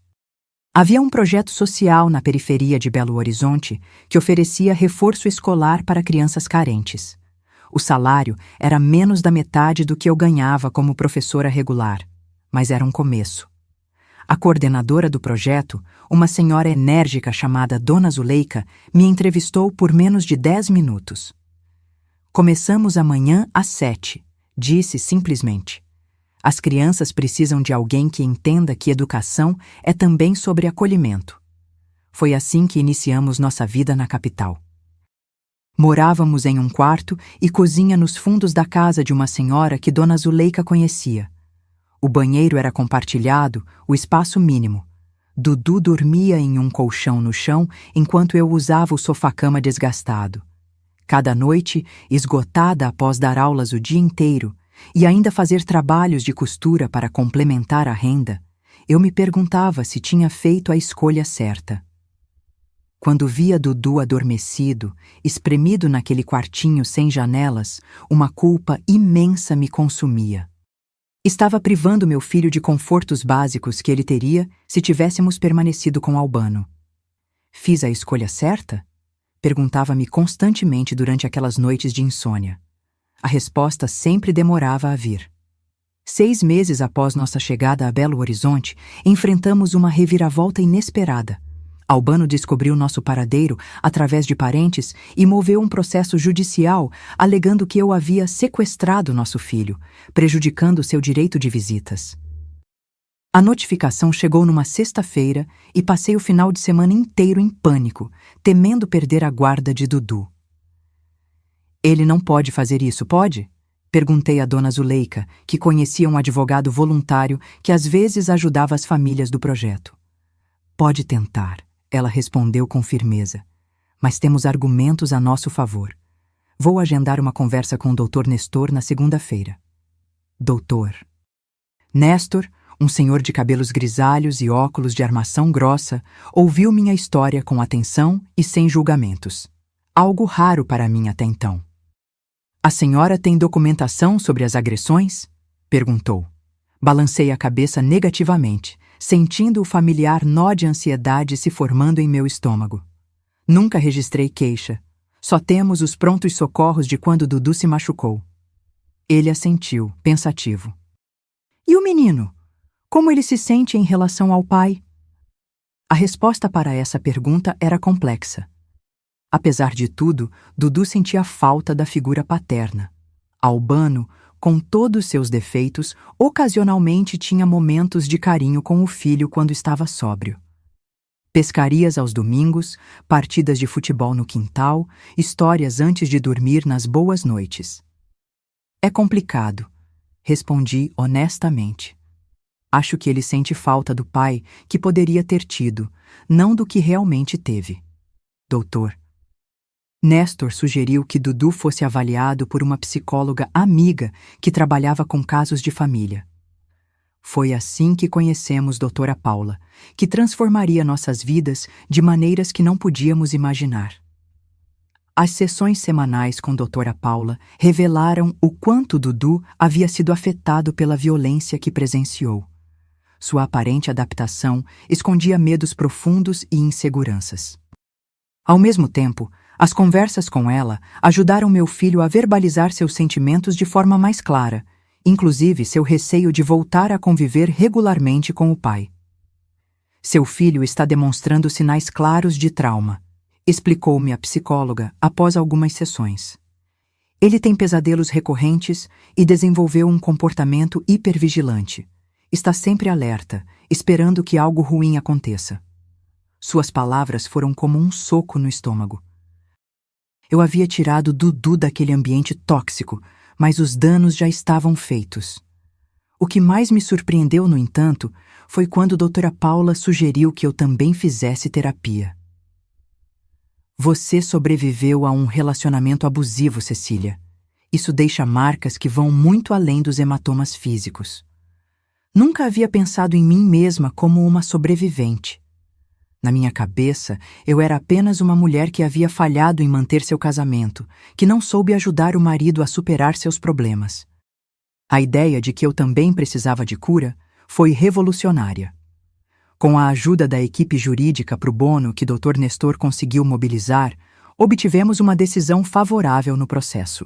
Havia um projeto social na periferia de Belo Horizonte que oferecia reforço escolar para crianças carentes. O salário era menos da metade do que eu ganhava como professora regular, mas era um começo. A coordenadora do projeto, uma senhora enérgica chamada Dona Zuleika, me entrevistou por menos de 10 minutos. Começamos amanhã às 7, disse simplesmente. As crianças precisam de alguém que entenda que educação é também sobre acolhimento. Foi assim que iniciamos nossa vida na capital. Morávamos em um quarto e cozinha nos fundos da casa de uma senhora que Dona Zuleika conhecia. O banheiro era compartilhado, o espaço mínimo. Dudu dormia em um colchão no chão enquanto eu usava o sofá-cama desgastado. Cada noite, esgotada após dar aulas o dia inteiro, e ainda fazer trabalhos de costura para complementar a renda, eu me perguntava se tinha feito a escolha certa. Quando via Dudu adormecido, espremido naquele quartinho sem janelas, uma culpa imensa me consumia. Estava privando meu filho de confortos básicos que ele teria se tivéssemos permanecido com Albano. Fiz a escolha certa? Perguntava-me constantemente durante aquelas noites de insônia. A resposta sempre demorava a vir. 6 meses após nossa chegada a Belo Horizonte, enfrentamos uma reviravolta inesperada. Albano descobriu nosso paradeiro através de parentes e moveu um processo judicial alegando que eu havia sequestrado nosso filho, prejudicando seu direito de visitas. A notificação chegou numa sexta-feira e passei o final de semana inteiro em pânico, temendo perder a guarda de Dudu. Ele não pode fazer isso, pode? Perguntei a Dona Zuleika, que conhecia um advogado voluntário que às vezes ajudava as famílias do projeto. Pode tentar, ela respondeu com firmeza. Mas temos argumentos a nosso favor. Vou agendar uma conversa com o Dr. Nestor na segunda-feira. Doutor. Nestor, um senhor de cabelos grisalhos e óculos de armação grossa, ouviu minha história com atenção e sem julgamentos. Algo raro para mim até então. A senhora tem documentação sobre as agressões? Perguntou. Balancei a cabeça negativamente, sentindo o familiar nó de ansiedade se formando em meu estômago. Nunca registrei queixa. Só temos os prontos socorros de quando Dudu se machucou. Ele assentiu, pensativo. E o menino? Como ele se sente em relação ao pai? A resposta para essa pergunta era complexa. Apesar de tudo, Dudu sentia falta da figura paterna. Albano, com todos seus defeitos, ocasionalmente tinha momentos de carinho com o filho quando estava sóbrio. Pescarias aos domingos, partidas de futebol no quintal, histórias antes de dormir nas boas noites. É complicado, respondi honestamente. Acho que ele sente falta do pai que poderia ter tido, não do que realmente teve. Doutor. Nestor sugeriu que Dudu fosse avaliado por uma psicóloga amiga que trabalhava com casos de família. Foi assim que conhecemos Doutora Paula, que transformaria nossas vidas de maneiras que não podíamos imaginar. As sessões semanais com Doutora Paula revelaram o quanto Dudu havia sido afetado pela violência que presenciou. Sua aparente adaptação escondia medos profundos e inseguranças. Ao mesmo tempo, As conversas com ela ajudaram meu filho a verbalizar seus sentimentos de forma mais clara, inclusive seu receio de voltar a conviver regularmente com o pai. Seu filho está demonstrando sinais claros de trauma, explicou-me a psicóloga após algumas sessões. Ele tem pesadelos recorrentes e desenvolveu um comportamento hipervigilante. Está sempre alerta, esperando que algo ruim aconteça. Suas palavras foram como um soco no estômago. Eu havia tirado Dudu daquele ambiente tóxico, mas os danos já estavam feitos. O que mais me surpreendeu, no entanto, foi quando a doutora Paula sugeriu que eu também fizesse terapia. Você sobreviveu a um relacionamento abusivo, Cecília. Isso deixa marcas que vão muito além dos hematomas físicos. Nunca havia pensado em mim mesma como uma sobrevivente. Na minha cabeça, eu era apenas uma mulher que havia falhado em manter seu casamento, que não soube ajudar o marido a superar seus problemas. A ideia de que eu também precisava de cura foi revolucionária. Com a ajuda da equipe jurídica pro bono que Dr. Nestor conseguiu mobilizar, obtivemos uma decisão favorável no processo.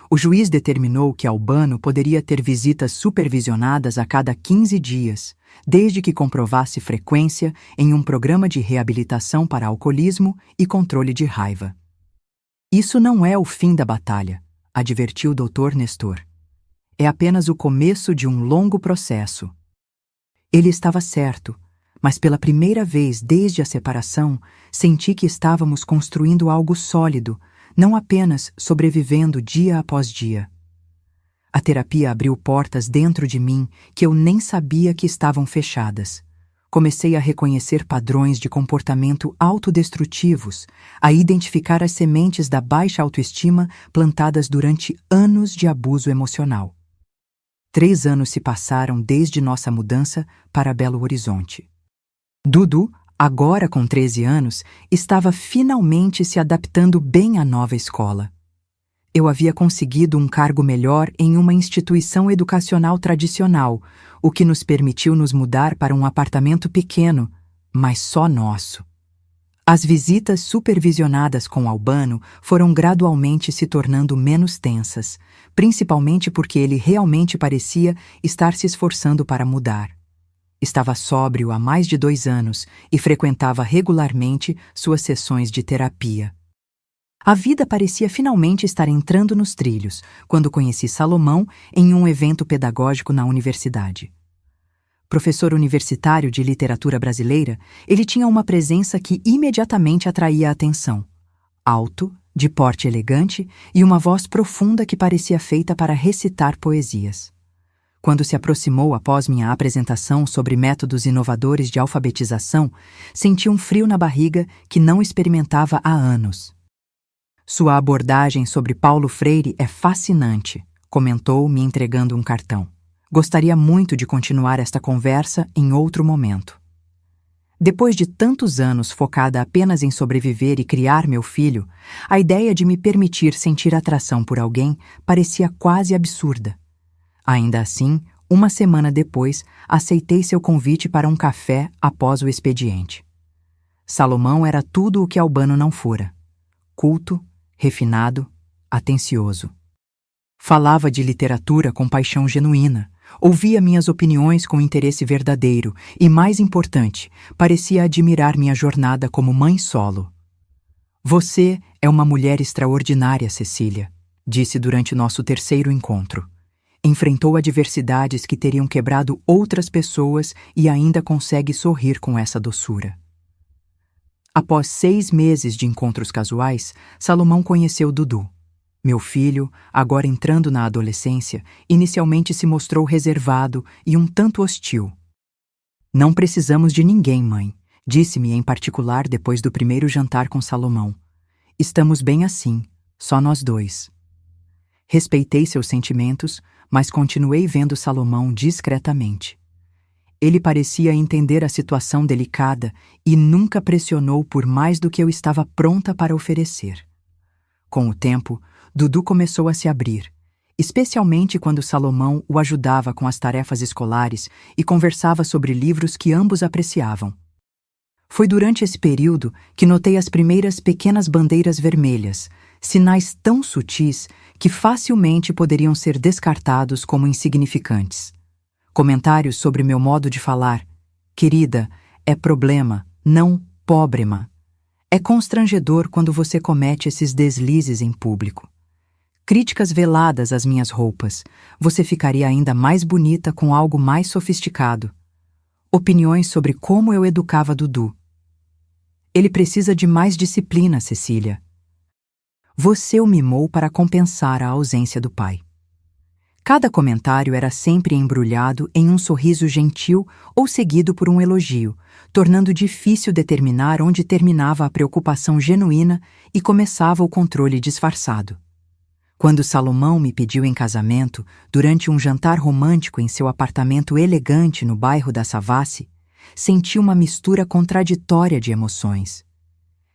O juiz determinou que Albano poderia ter visitas supervisionadas a cada 15 dias, desde que comprovasse frequência em um programa de reabilitação para alcoolismo e controle de raiva. Isso não é o fim da batalha, advertiu o Dr. Nestor. É apenas o começo de um longo processo. Ele estava certo, mas pela primeira vez desde a separação, senti que estávamos construindo algo sólido, não apenas sobrevivendo dia após dia. A terapia abriu portas dentro de mim que eu nem sabia que estavam fechadas. Comecei a reconhecer padrões de comportamento autodestrutivos, a identificar as sementes da baixa autoestima plantadas durante anos de abuso emocional. 3 anos se passaram desde nossa mudança para Belo Horizonte. Dudu, agora com 13 anos, estava finalmente se adaptando bem à nova escola. Eu havia conseguido um cargo melhor em uma instituição educacional tradicional, o que nos permitiu nos mudar para um apartamento pequeno, mas só nosso. As visitas supervisionadas com Albano foram gradualmente se tornando menos tensas, principalmente porque ele realmente parecia estar se esforçando para mudar. Estava sóbrio há mais de 2 anos e frequentava regularmente suas sessões de terapia. A vida parecia finalmente estar entrando nos trilhos quando conheci Salomão em um evento pedagógico na universidade. Professor universitário de literatura brasileira, ele tinha uma presença que imediatamente atraía a atenção. Alto, de porte elegante e uma voz profunda que parecia feita para recitar poesias. Quando se aproximou após minha apresentação sobre métodos inovadores de alfabetização, senti um frio na barriga que não experimentava há anos. Sua abordagem sobre Paulo Freire é fascinante, comentou, me entregando um cartão. Gostaria muito de continuar esta conversa em outro momento. Depois de tantos anos focada apenas em sobreviver e criar meu filho, a ideia de me permitir sentir atração por alguém parecia quase absurda. Ainda assim, uma semana depois, aceitei seu convite para um café após o expediente. Salomão era tudo o que Albano não fora. Culto, refinado, atencioso. Falava de literatura com paixão genuína, ouvia minhas opiniões com interesse verdadeiro e, mais importante, parecia admirar minha jornada como mãe solo. Você é uma mulher extraordinária, Cecília, disse durante nosso 3º encontro. Enfrentou adversidades que teriam quebrado outras pessoas e ainda consegue sorrir com essa doçura. Após 6 meses de encontros casuais, Salomão conheceu Dudu. Meu filho, agora entrando na adolescência, inicialmente se mostrou reservado e um tanto hostil. Não precisamos de ninguém, mãe, disse-me em particular depois do primeiro jantar com Salomão. Estamos bem assim, só nós 2. Respeitei seus sentimentos, mas continuei vendo Salomão discretamente. Ele parecia entender a situação delicada e nunca pressionou por mais do que eu estava pronta para oferecer. Com o tempo, Dudu começou a se abrir, especialmente quando Salomão o ajudava com as tarefas escolares e conversava sobre livros que ambos apreciavam. Foi durante esse período que notei as primeiras pequenas bandeiras vermelhas, sinais tão sutis que facilmente poderiam ser descartados como insignificantes. Comentários sobre meu modo de falar. Querida, é problema, não pobrema. É constrangedor quando você comete esses deslizes em público. Críticas veladas às minhas roupas. Você ficaria ainda mais bonita com algo mais sofisticado. Opiniões sobre como eu educava Dudu. Ele precisa de mais disciplina, Cecília. Você o mimou para compensar a ausência do pai. Cada comentário era sempre embrulhado em um sorriso gentil ou seguido por um elogio, tornando difícil determinar onde terminava a preocupação genuína e começava o controle disfarçado. Quando Salomão me pediu em casamento, durante um jantar romântico em seu apartamento elegante no bairro da Savassi, senti uma mistura contraditória de emoções.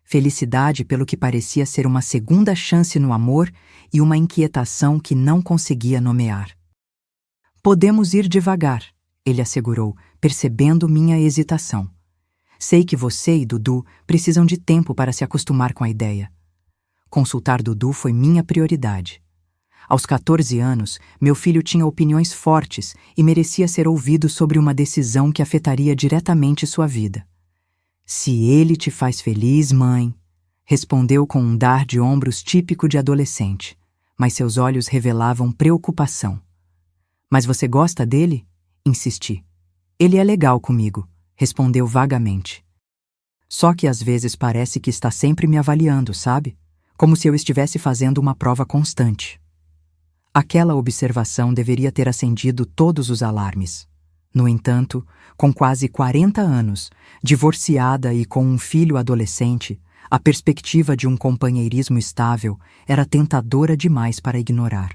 Felicidade pelo que parecia ser uma segunda chance no amor e uma inquietação que não conseguia nomear. Podemos ir devagar, ele assegurou, percebendo minha hesitação. Sei que você e Dudu precisam de tempo para se acostumar com a ideia. Consultar Dudu foi minha prioridade. Aos 14 anos, meu filho tinha opiniões fortes e merecia ser ouvido sobre uma decisão que afetaria diretamente sua vida. Se ele te faz feliz, mãe, respondeu com um dar de ombros típico de adolescente, mas seus olhos revelavam preocupação. Mas você gosta dele? Insisti. Ele é legal comigo, respondeu vagamente. Só que às vezes parece que está sempre me avaliando, sabe? Como se eu estivesse fazendo uma prova constante. Aquela observação deveria ter acendido todos os alarmes. No entanto, com quase 40 anos, divorciada e com um filho adolescente, a perspectiva de um companheirismo estável era tentadora demais para ignorar.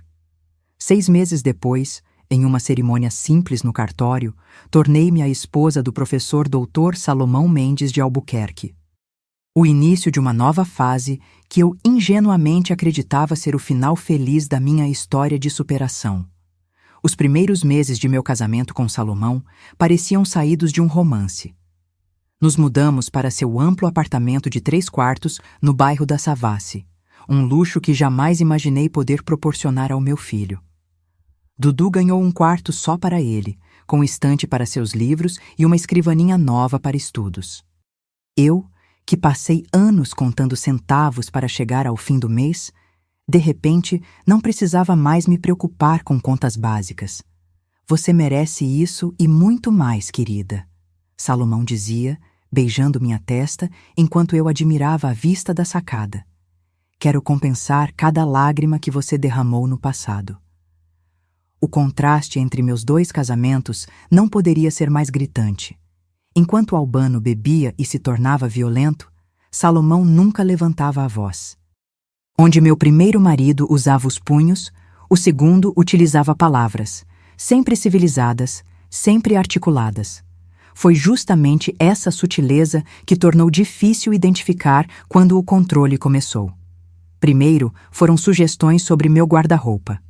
6 meses depois, em uma cerimônia simples no cartório, tornei-me a esposa do professor Dr. Salomão Mendes de Albuquerque. O início de uma nova fase que eu ingenuamente acreditava ser o final feliz da minha história de superação. Os primeiros meses de meu casamento com Salomão pareciam saídos de um romance. Nos mudamos para seu amplo apartamento de 3 quartos no bairro da Savassi, um luxo que jamais imaginei poder proporcionar ao meu filho. Dudu ganhou um quarto só para ele, com estante para seus livros e uma escrivaninha nova para estudos. Eu, que passei anos contando centavos para chegar ao fim do mês, de repente, não precisava mais me preocupar com contas básicas. Você merece isso e muito mais, querida, Salomão dizia, beijando minha testa enquanto eu admirava a vista da sacada. Quero compensar cada lágrima que você derramou no passado. O contraste entre meus 2 casamentos não poderia ser mais gritante. Enquanto Albano bebia e se tornava violento, Salomão nunca levantava a voz. Onde meu primeiro marido usava os punhos, o segundo utilizava palavras, sempre civilizadas, sempre articuladas. Foi justamente essa sutileza que tornou difícil identificar quando o controle começou. Primeiro, foram sugestões sobre meu guarda-roupa.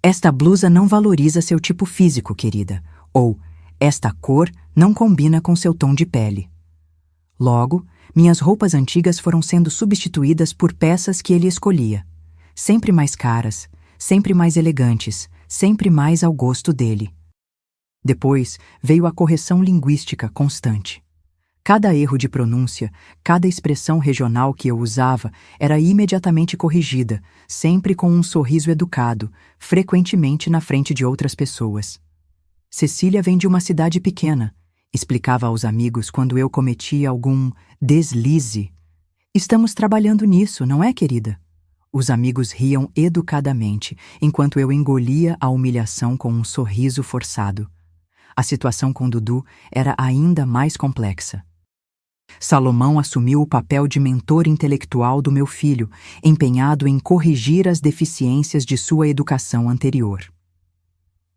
Esta blusa não valoriza seu tipo físico, querida, ou esta cor não combina com seu tom de pele. Logo, minhas roupas antigas foram sendo substituídas por peças que ele escolhia. Sempre mais caras, sempre mais elegantes, sempre mais ao gosto dele. Depois veio a correção linguística constante. Cada erro de pronúncia, cada expressão regional que eu usava era imediatamente corrigida, sempre com um sorriso educado, frequentemente na frente de outras pessoas. Cecília vem de uma cidade pequena, explicava aos amigos quando eu cometia algum deslize. Estamos trabalhando nisso, não é, querida? Os amigos riam educadamente, enquanto eu engolia a humilhação com um sorriso forçado. A situação com Dudu era ainda mais complexa. Salomão assumiu o papel de mentor intelectual do meu filho, empenhado em corrigir as deficiências de sua educação anterior.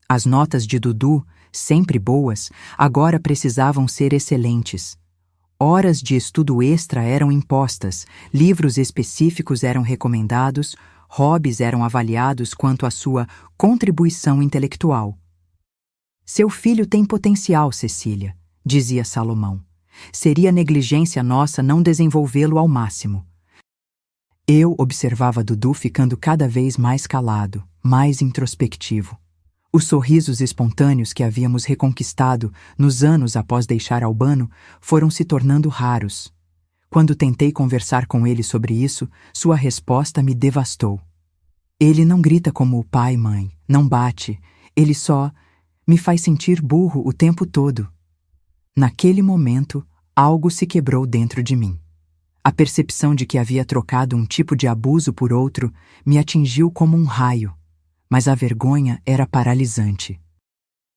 As notas de Dudu, sempre boas, agora precisavam ser excelentes. Horas de estudo extra eram impostas, livros específicos eram recomendados, hobbies eram avaliados quanto à sua contribuição intelectual. Seu filho tem potencial, Cecília, dizia Salomão. Seria negligência nossa não desenvolvê-lo ao máximo. Eu observava Dudu ficando cada vez mais calado, mais introspectivo. Os sorrisos espontâneos que havíamos reconquistado nos anos após deixar Albano foram se tornando raros. Quando tentei conversar com ele sobre isso, sua resposta me devastou. Ele não grita como o pai e mãe, não bate, ele só me faz sentir burro o tempo todo. Naquele momento, algo se quebrou dentro de mim. A percepção de que havia trocado um tipo de abuso por outro me atingiu como um raio, mas a vergonha era paralisante.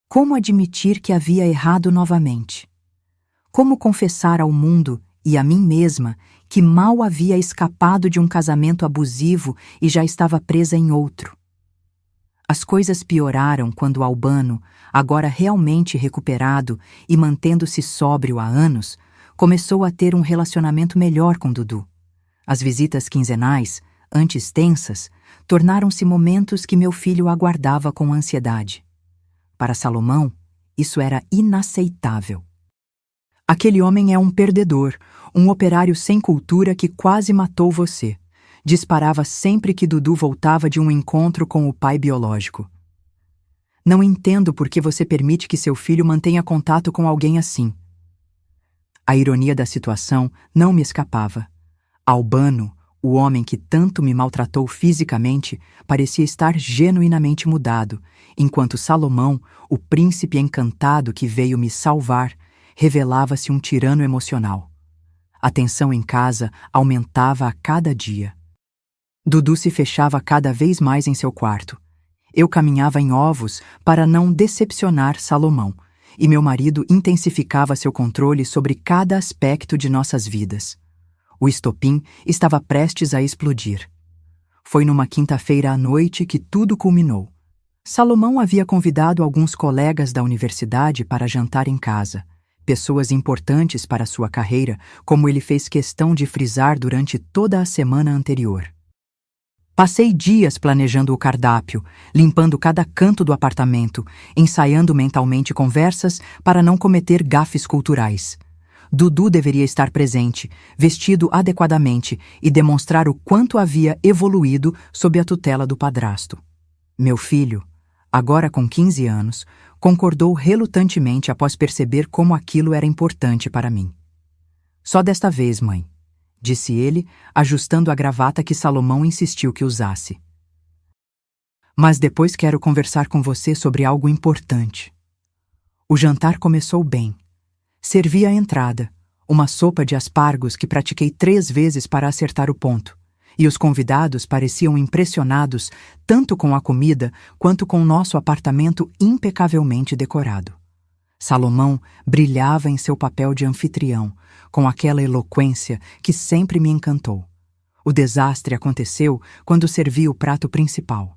Como admitir que havia errado novamente? Como confessar ao mundo e a mim mesma que mal havia escapado de um casamento abusivo e já estava presa em outro? As coisas pioraram quando Albano, agora realmente recuperado e mantendo-se sóbrio há anos, começou a ter um relacionamento melhor com Dudu. As visitas quinzenais, antes tensas, tornaram-se momentos que meu filho aguardava com ansiedade. Para Salomão, isso era inaceitável. Aquele homem é um perdedor, um operário sem cultura que quase matou você. Disparava sempre que Dudu voltava de um encontro com o pai biológico. Não entendo por que você permite que seu filho mantenha contato com alguém assim. A ironia da situação não me escapava. Albano, o homem que tanto me maltratou fisicamente, parecia estar genuinamente mudado, enquanto Salomão, o príncipe encantado que veio me salvar, revelava-se um tirano emocional. A tensão em casa aumentava a cada dia. Dudu se fechava cada vez mais em seu quarto. Eu caminhava em ovos para não decepcionar Salomão, e meu marido intensificava seu controle sobre cada aspecto de nossas vidas. O estopim estava prestes a explodir. Foi numa quinta-feira à noite que tudo culminou. Salomão havia convidado alguns colegas da universidade para jantar em casa, pessoas importantes para sua carreira, como ele fez questão de frisar durante toda a semana anterior. Passei dias planejando o cardápio, limpando cada canto do apartamento, ensaiando mentalmente conversas para não cometer gafes culturais. Dudu deveria estar presente, vestido adequadamente e demonstrar o quanto havia evoluído sob a tutela do padrasto. Meu filho, agora com 15 anos, concordou relutantemente após perceber como aquilo era importante para mim. Só desta vez, mãe, disse ele, ajustando a gravata que Salomão insistiu que usasse. Mas depois quero conversar com você sobre algo importante. O jantar começou bem. Servi a entrada, uma sopa de aspargos que pratiquei 3 vezes para acertar o ponto, e os convidados pareciam impressionados tanto com a comida quanto com nosso apartamento impecavelmente decorado. Salomão brilhava em seu papel de anfitrião, com aquela eloquência que sempre me encantou. O desastre aconteceu quando servi o prato principal.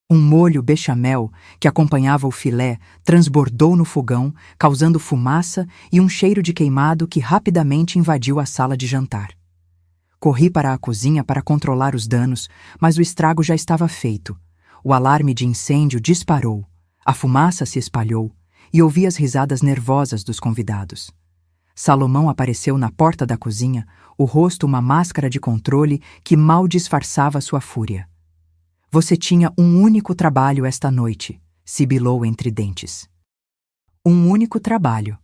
Um molho bechamel, que acompanhava o filé, transbordou no fogão, causando fumaça e um cheiro de queimado que rapidamente invadiu a sala de jantar. Corri para a cozinha para controlar os danos, mas o estrago já estava feito. O alarme de incêndio disparou, a fumaça se espalhou e ouvi as risadas nervosas dos convidados. Salomão apareceu na porta da cozinha, o rosto uma máscara de controle que mal disfarçava sua fúria. Você tinha um único trabalho esta noite, sibilou entre dentes. Um único trabalho.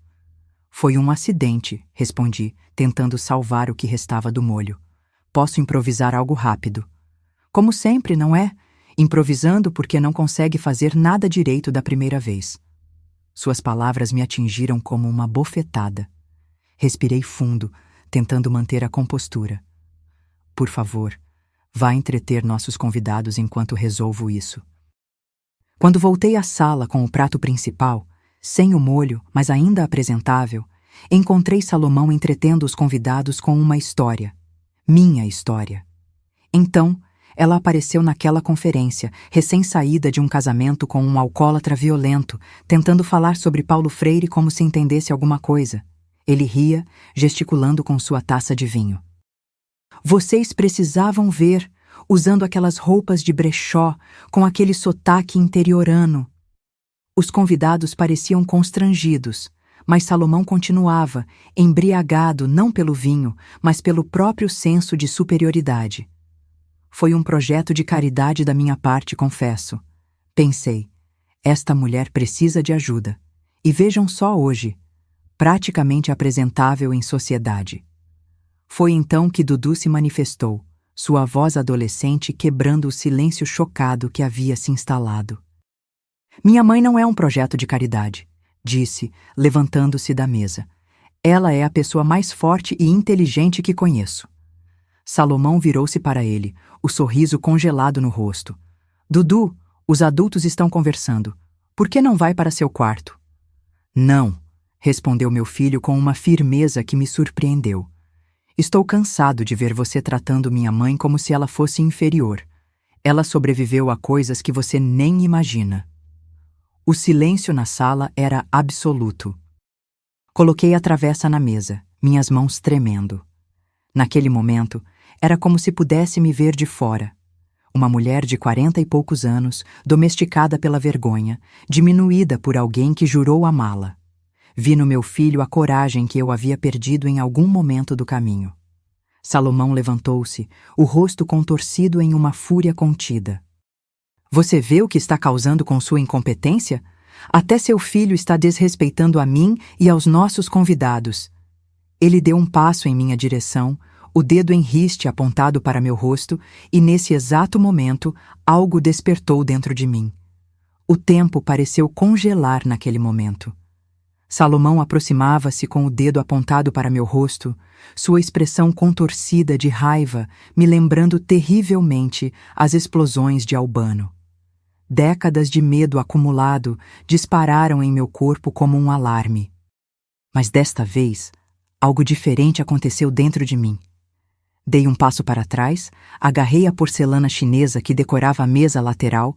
Foi um acidente, respondi, tentando salvar o que restava do molho. Posso improvisar algo rápido. Como sempre, não é? Improvisando porque não consegue fazer nada direito da primeira vez. Suas palavras me atingiram como uma bofetada. Respirei fundo, tentando manter a compostura. Por favor, vá entreter nossos convidados enquanto resolvo isso. Quando voltei à sala com o prato principal, sem o molho, mas ainda apresentável, encontrei Salomão entretendo os convidados com uma história. Minha história. Então, ela apareceu naquela conferência, recém-saída de um casamento com um alcoólatra violento, tentando falar sobre Paulo Freire como se entendesse alguma coisa. Ele ria, gesticulando com sua taça de vinho. Vocês precisavam ver, usando aquelas roupas de brechó, com aquele sotaque interiorano. Os convidados pareciam constrangidos, mas Salomão continuava, embriagado não pelo vinho, mas pelo próprio senso de superioridade. Foi um projeto de caridade da minha parte, confesso. Pensei, esta mulher precisa de ajuda. E vejam só hoje, praticamente apresentável em sociedade. Foi então que Dudu se manifestou, sua voz adolescente quebrando o silêncio chocado que havia se instalado. Minha mãe não é um projeto de caridade, disse, levantando-se da mesa. Ela é a pessoa mais forte e inteligente que conheço. Salomão virou-se para ele, o sorriso congelado no rosto. Dudu, os adultos estão conversando. Por que não vai para seu quarto? Não, respondeu meu filho com uma firmeza que me surpreendeu. Estou cansado de ver você tratando minha mãe como se ela fosse inferior. Ela sobreviveu a coisas que você nem imagina. O silêncio na sala era absoluto. Coloquei a travessa na mesa, minhas mãos tremendo. Naquele momento, era como se pudesse me ver de fora. Uma mulher de 40 e poucos anos, domesticada pela vergonha, diminuída por alguém que jurou amá-la. Vi no meu filho a coragem que eu havia perdido em algum momento do caminho. Salomão levantou-se, o rosto contorcido em uma fúria contida. Você vê o que está causando com sua incompetência? Até seu filho está desrespeitando a mim e aos nossos convidados. Ele deu um passo em minha direção, o dedo em riste apontado para meu rosto, e nesse exato momento, algo despertou dentro de mim. O tempo pareceu congelar naquele momento. Salomão aproximava-se com o dedo apontado para meu rosto, sua expressão contorcida de raiva me lembrando terrivelmente as explosões de Albano. Décadas de medo acumulado dispararam em meu corpo como um alarme. Mas desta vez, algo diferente aconteceu dentro de mim. Dei um passo para trás, agarrei a porcelana chinesa que decorava a mesa lateral,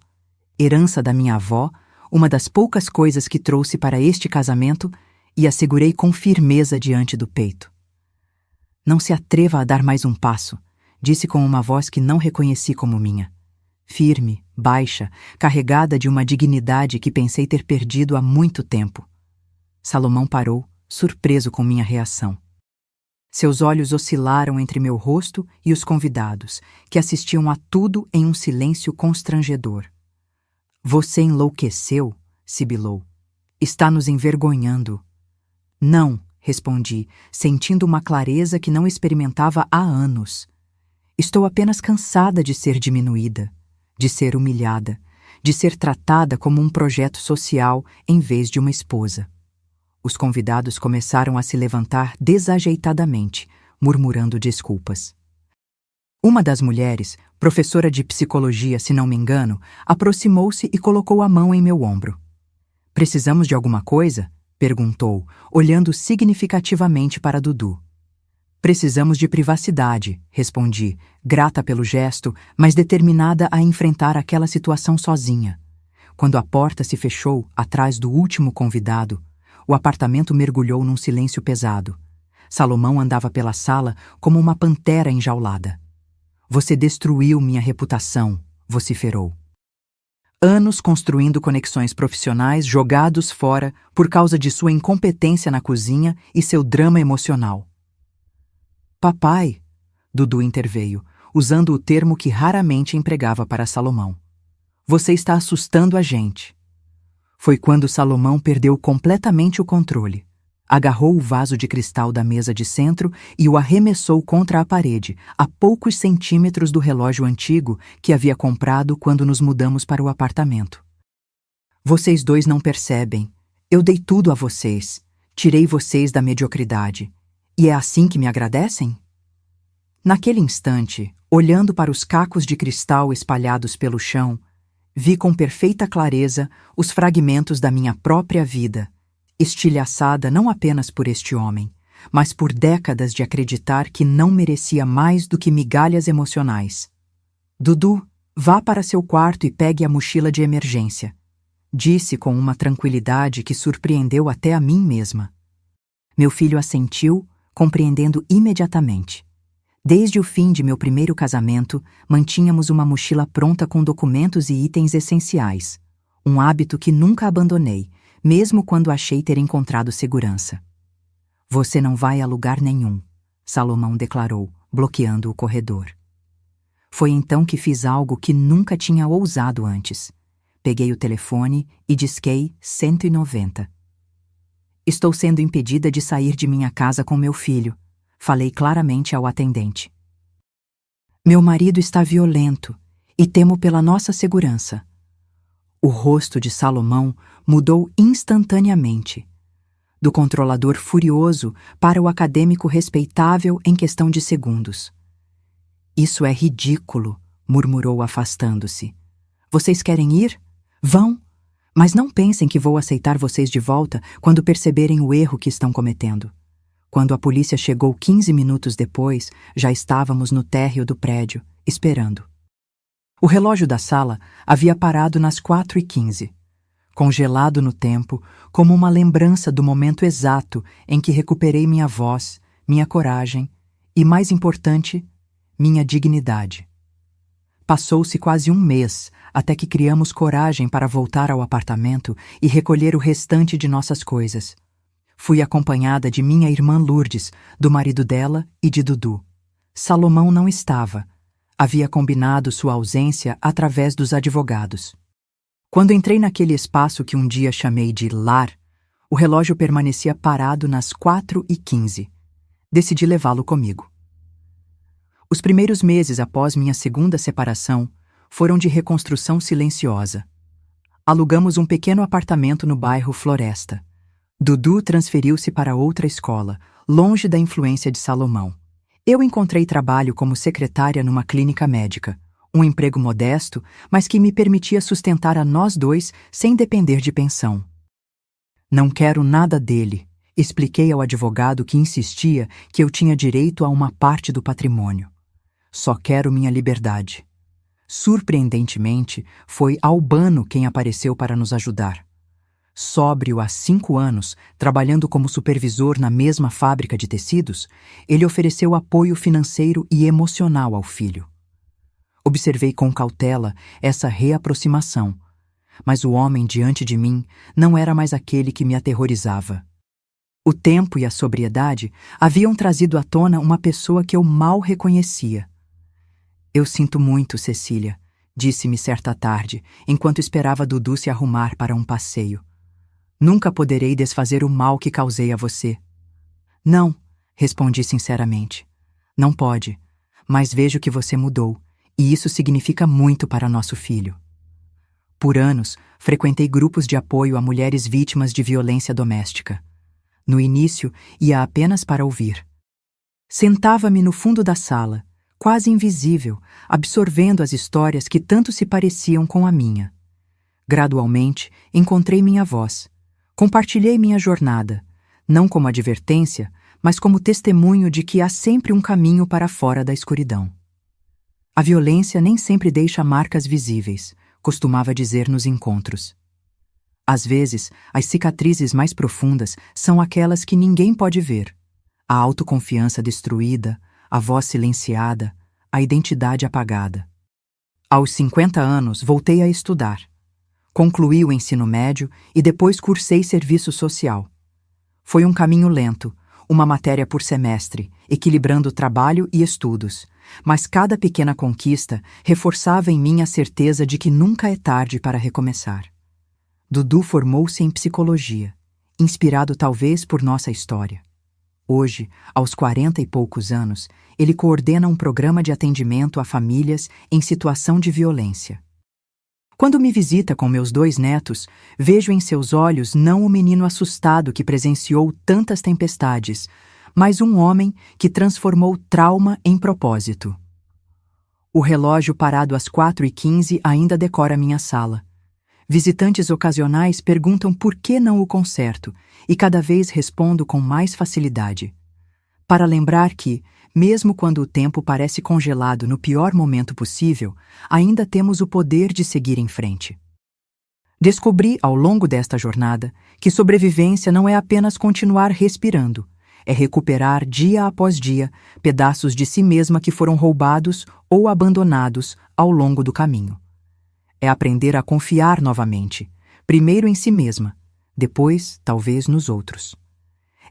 herança da minha avó, uma das poucas coisas que trouxe para este casamento, e a segurei com firmeza diante do peito. Não se atreva a dar mais um passo, disse com uma voz que não reconheci como minha. Firme, baixa, carregada de uma dignidade que pensei ter perdido há muito tempo. Salomão parou, surpreso com minha reação. Seus olhos oscilaram entre meu rosto e os convidados, que assistiam a tudo em um silêncio constrangedor. Você enlouqueceu? Sibilou. Está nos envergonhando. Não, respondi, sentindo uma clareza que não experimentava há anos. Estou apenas cansada de ser diminuída, de ser humilhada, de ser tratada como um projeto social em vez de uma esposa. Os convidados começaram a se levantar desajeitadamente, murmurando desculpas. Uma das mulheres, professora de psicologia, se não me engano, aproximou-se e colocou a mão em meu ombro. Precisamos de alguma coisa? Perguntou, olhando significativamente para Dudu. Precisamos de privacidade, respondi, grata pelo gesto, mas determinada a enfrentar aquela situação sozinha. Quando a porta se fechou atrás do último convidado, o apartamento mergulhou num silêncio pesado. Salomão andava pela sala como uma pantera enjaulada. Você destruiu minha reputação, vociferou. Anos construindo conexões profissionais jogados fora por causa de sua incompetência na cozinha e seu drama emocional. Papai, Dudu interveio, usando o termo que raramente empregava para Salomão. Você está assustando a gente. Foi quando Salomão perdeu completamente o controle. Agarrou o vaso de cristal da mesa de centro e o arremessou contra a parede, a poucos centímetros do relógio antigo que havia comprado quando nos mudamos para o apartamento. Vocês dois não percebem. Eu dei tudo a vocês. Tirei vocês da mediocridade. E é assim que me agradecem? Naquele instante, olhando para os cacos de cristal espalhados pelo chão, vi com perfeita clareza os fragmentos da minha própria vida, estilhaçada não apenas por este homem, mas por décadas de acreditar que não merecia mais do que migalhas emocionais. Dudu, vá para seu quarto e pegue a mochila de emergência, disse com uma tranquilidade que surpreendeu até a mim mesma. Meu filho assentiu, compreendendo imediatamente. Desde o fim de meu primeiro casamento, mantínhamos uma mochila pronta com documentos e itens essenciais, um hábito que nunca abandonei, mesmo quando achei ter encontrado segurança. Você não vai a lugar nenhum, Salomão declarou, bloqueando o corredor. Foi então que fiz algo que nunca tinha ousado antes. Peguei o telefone e disquei 190. Estou sendo impedida de sair de minha casa com meu filho, falei claramente ao atendente. Meu marido está violento e temo pela nossa segurança. O rosto de Salomão mudou instantaneamente, do controlador furioso para o acadêmico respeitável em questão de segundos. Isso é ridículo, murmurou afastando-se. Vocês querem ir? Vão, mas não pensem que vou aceitar vocês de volta quando perceberem o erro que estão cometendo. Quando a polícia chegou 15 minutos depois, já estávamos no térreo do prédio, esperando. O relógio da sala havia parado nas 4h15, congelado no tempo, como uma lembrança do momento exato em que recuperei minha voz, minha coragem e, mais importante, minha dignidade. Passou-se quase um mês até que criamos coragem para voltar ao apartamento e recolher o restante de nossas coisas. Fui acompanhada de minha irmã Lourdes, do marido dela e de Dudu. Salomão não estava. Havia combinado sua ausência através dos advogados. Quando entrei naquele espaço que um dia chamei de lar, o relógio permanecia parado nas 4h15. Decidi levá-lo comigo. Os primeiros meses após minha segunda separação foram de reconstrução silenciosa. Alugamos um pequeno apartamento no bairro Floresta. Dudu transferiu-se para outra escola, longe da influência de Salomão. Eu encontrei trabalho como secretária numa clínica médica, um emprego modesto, mas que me permitia sustentar a nós dois sem depender de pensão. Não quero nada dele, expliquei ao advogado que insistia que eu tinha direito a uma parte do patrimônio. Só quero minha liberdade. Surpreendentemente, foi Albano quem apareceu para nos ajudar. Sóbrio há 5 anos, trabalhando como supervisor na mesma fábrica de tecidos, ele ofereceu apoio financeiro e emocional ao filho. Observei com cautela essa reaproximação, mas o homem diante de mim não era mais aquele que me aterrorizava. O tempo e a sobriedade haviam trazido à tona uma pessoa que eu mal reconhecia. Eu sinto muito, Cecília, disse-me certa tarde, enquanto esperava Dudu se arrumar para um passeio. Nunca poderei desfazer o mal que causei a você. Não, respondi sinceramente. Não pode, mas vejo que você mudou, e isso significa muito para nosso filho. Por anos, frequentei grupos de apoio a mulheres vítimas de violência doméstica. No início, ia apenas para ouvir. Sentava-me no fundo da sala, quase invisível, absorvendo as histórias que tanto se pareciam com a minha. Gradualmente, encontrei minha voz. Compartilhei minha jornada, não como advertência, mas como testemunho de que há sempre um caminho para fora da escuridão. A violência nem sempre deixa marcas visíveis, costumava dizer nos encontros. Às vezes, as cicatrizes mais profundas são aquelas que ninguém pode ver. A autoconfiança destruída, a voz silenciada, a identidade apagada. Aos 50 anos, voltei a estudar. Concluí o ensino médio e depois cursei serviço social. Foi um caminho lento, uma matéria por semestre, equilibrando trabalho e estudos, mas cada pequena conquista reforçava em mim a certeza de que nunca é tarde para recomeçar. Dudu formou-se em psicologia, inspirado talvez por nossa história. Hoje, aos 40 e poucos anos, ele coordena um programa de atendimento a famílias em situação de violência. Quando me visita com meus 2 netos, vejo em seus olhos não o menino assustado que presenciou tantas tempestades, mas um homem que transformou trauma em propósito. O relógio parado às 4h15 ainda decora minha sala. Visitantes ocasionais perguntam por que não o conserto, e cada vez respondo com mais facilidade. Para lembrar que, mesmo quando o tempo parece congelado no pior momento possível, ainda temos o poder de seguir em frente. Descobri, ao longo desta jornada, que sobrevivência não é apenas continuar respirando, é recuperar dia após dia pedaços de si mesma que foram roubados ou abandonados ao longo do caminho. É aprender a confiar novamente, primeiro em si mesma, depois, talvez, nos outros.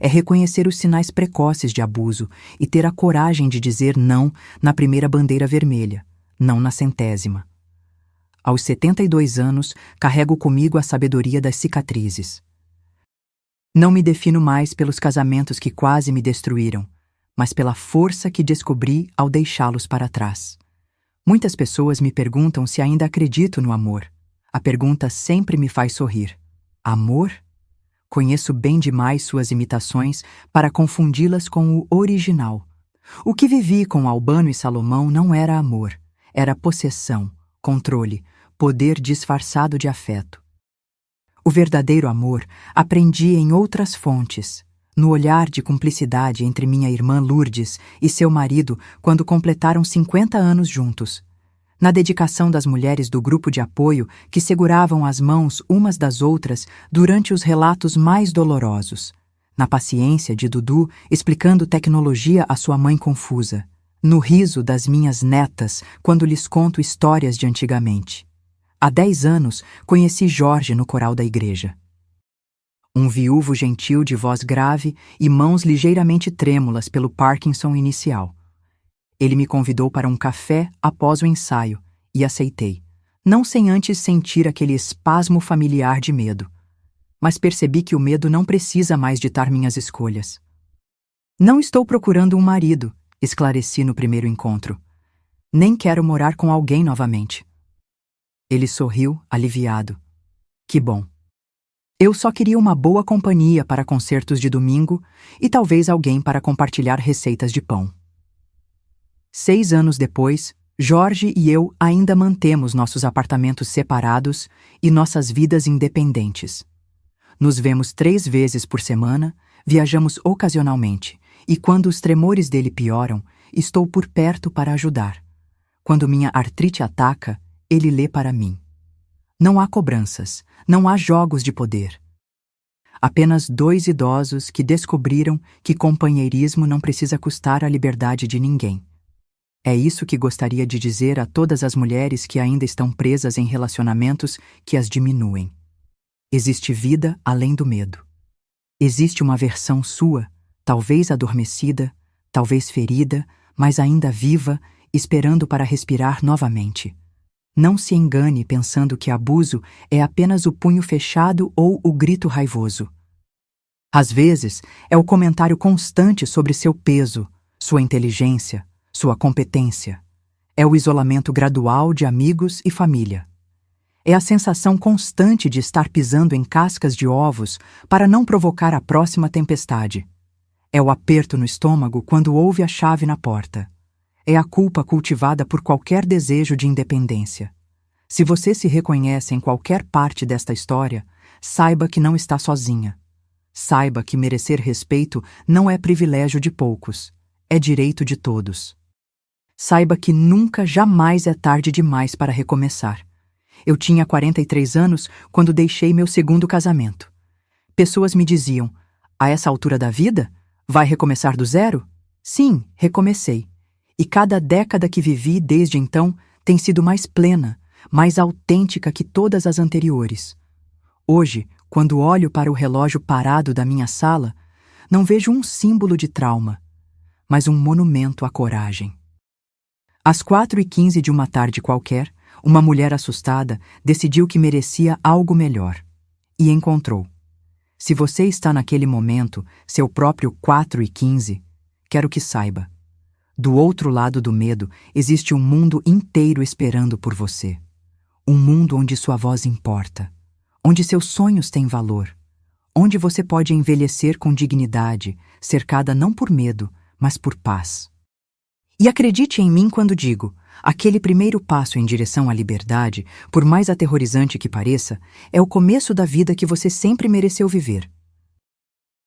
É reconhecer os sinais precoces de abuso e ter a coragem de dizer não na primeira bandeira vermelha, não na centésima. Aos 72 anos, carrego comigo a sabedoria das cicatrizes. Não me defino mais pelos casamentos que quase me destruíram, mas pela força que descobri ao deixá-los para trás. Muitas pessoas me perguntam se ainda acredito no amor. A pergunta sempre me faz sorrir. Amor? Conheço bem demais suas imitações para confundi-las com o original. O que vivi com Albano e Salomão não era amor, era possessão, controle, poder disfarçado de afeto. O verdadeiro amor aprendi em outras fontes, no olhar de cumplicidade entre minha irmã Lourdes e seu marido quando completaram 50 anos juntos, na dedicação das mulheres do grupo de apoio que seguravam as mãos umas das outras durante os relatos mais dolorosos, na paciência de Dudu explicando tecnologia à sua mãe confusa, no riso das minhas netas quando lhes conto histórias de antigamente. Há 10 anos conheci Jorge no coral da igreja. Um viúvo gentil de voz grave e mãos ligeiramente trêmulas pelo Parkinson inicial. Ele me convidou para um café após o ensaio e aceitei, não sem antes sentir aquele espasmo familiar de medo. Mas percebi que o medo não precisa mais ditar minhas escolhas. Não estou procurando um marido, esclareci no primeiro encontro. Nem quero morar com alguém novamente. Ele sorriu, aliviado. Que bom. Eu só queria uma boa companhia para concertos de domingo e talvez alguém para compartilhar receitas de pão. 6 anos depois, Jorge e eu ainda mantemos nossos apartamentos separados e nossas vidas independentes. Nos vemos 3 vezes por semana, viajamos ocasionalmente, e quando os tremores dele pioram, estou por perto para ajudar. Quando minha artrite ataca, ele lê para mim. Não há cobranças, não há jogos de poder. Apenas 2 idosos que descobriram que companheirismo não precisa custar a liberdade de ninguém. É isso que gostaria de dizer a todas as mulheres que ainda estão presas em relacionamentos que as diminuem. Existe vida além do medo. Existe uma versão sua, talvez adormecida, talvez ferida, mas ainda viva, esperando para respirar novamente. Não se engane pensando que abuso é apenas o punho fechado ou o grito raivoso. Às vezes, é o comentário constante sobre seu peso, sua inteligência, sua competência. É o isolamento gradual de amigos e família. É a sensação constante de estar pisando em cascas de ovos para não provocar a próxima tempestade. É o aperto no estômago quando ouve a chave na porta. É a culpa cultivada por qualquer desejo de independência. Se você se reconhece em qualquer parte desta história, saiba que não está sozinha. Saiba que merecer respeito não é privilégio de poucos, é direito de todos. Saiba que nunca, jamais é tarde demais para recomeçar. Eu tinha 43 anos quando deixei meu segundo casamento. Pessoas me diziam, a essa altura da vida, vai recomeçar do zero? Sim, recomecei. E cada década que vivi desde então tem sido mais plena, mais autêntica que todas as anteriores. Hoje, quando olho para o relógio parado da minha sala, não vejo um símbolo de trauma, mas um monumento à coragem. Às 4h15 de uma tarde qualquer, uma mulher assustada decidiu que merecia algo melhor. E encontrou. Se você está naquele momento, seu próprio 4h15, quero que saiba. Do outro lado do medo existe um mundo inteiro esperando por você. Um mundo onde sua voz importa. Onde seus sonhos têm valor. Onde você pode envelhecer com dignidade, cercada não por medo, mas por paz. E acredite em mim quando digo, aquele primeiro passo em direção à liberdade, por mais aterrorizante que pareça, é o começo da vida que você sempre mereceu viver.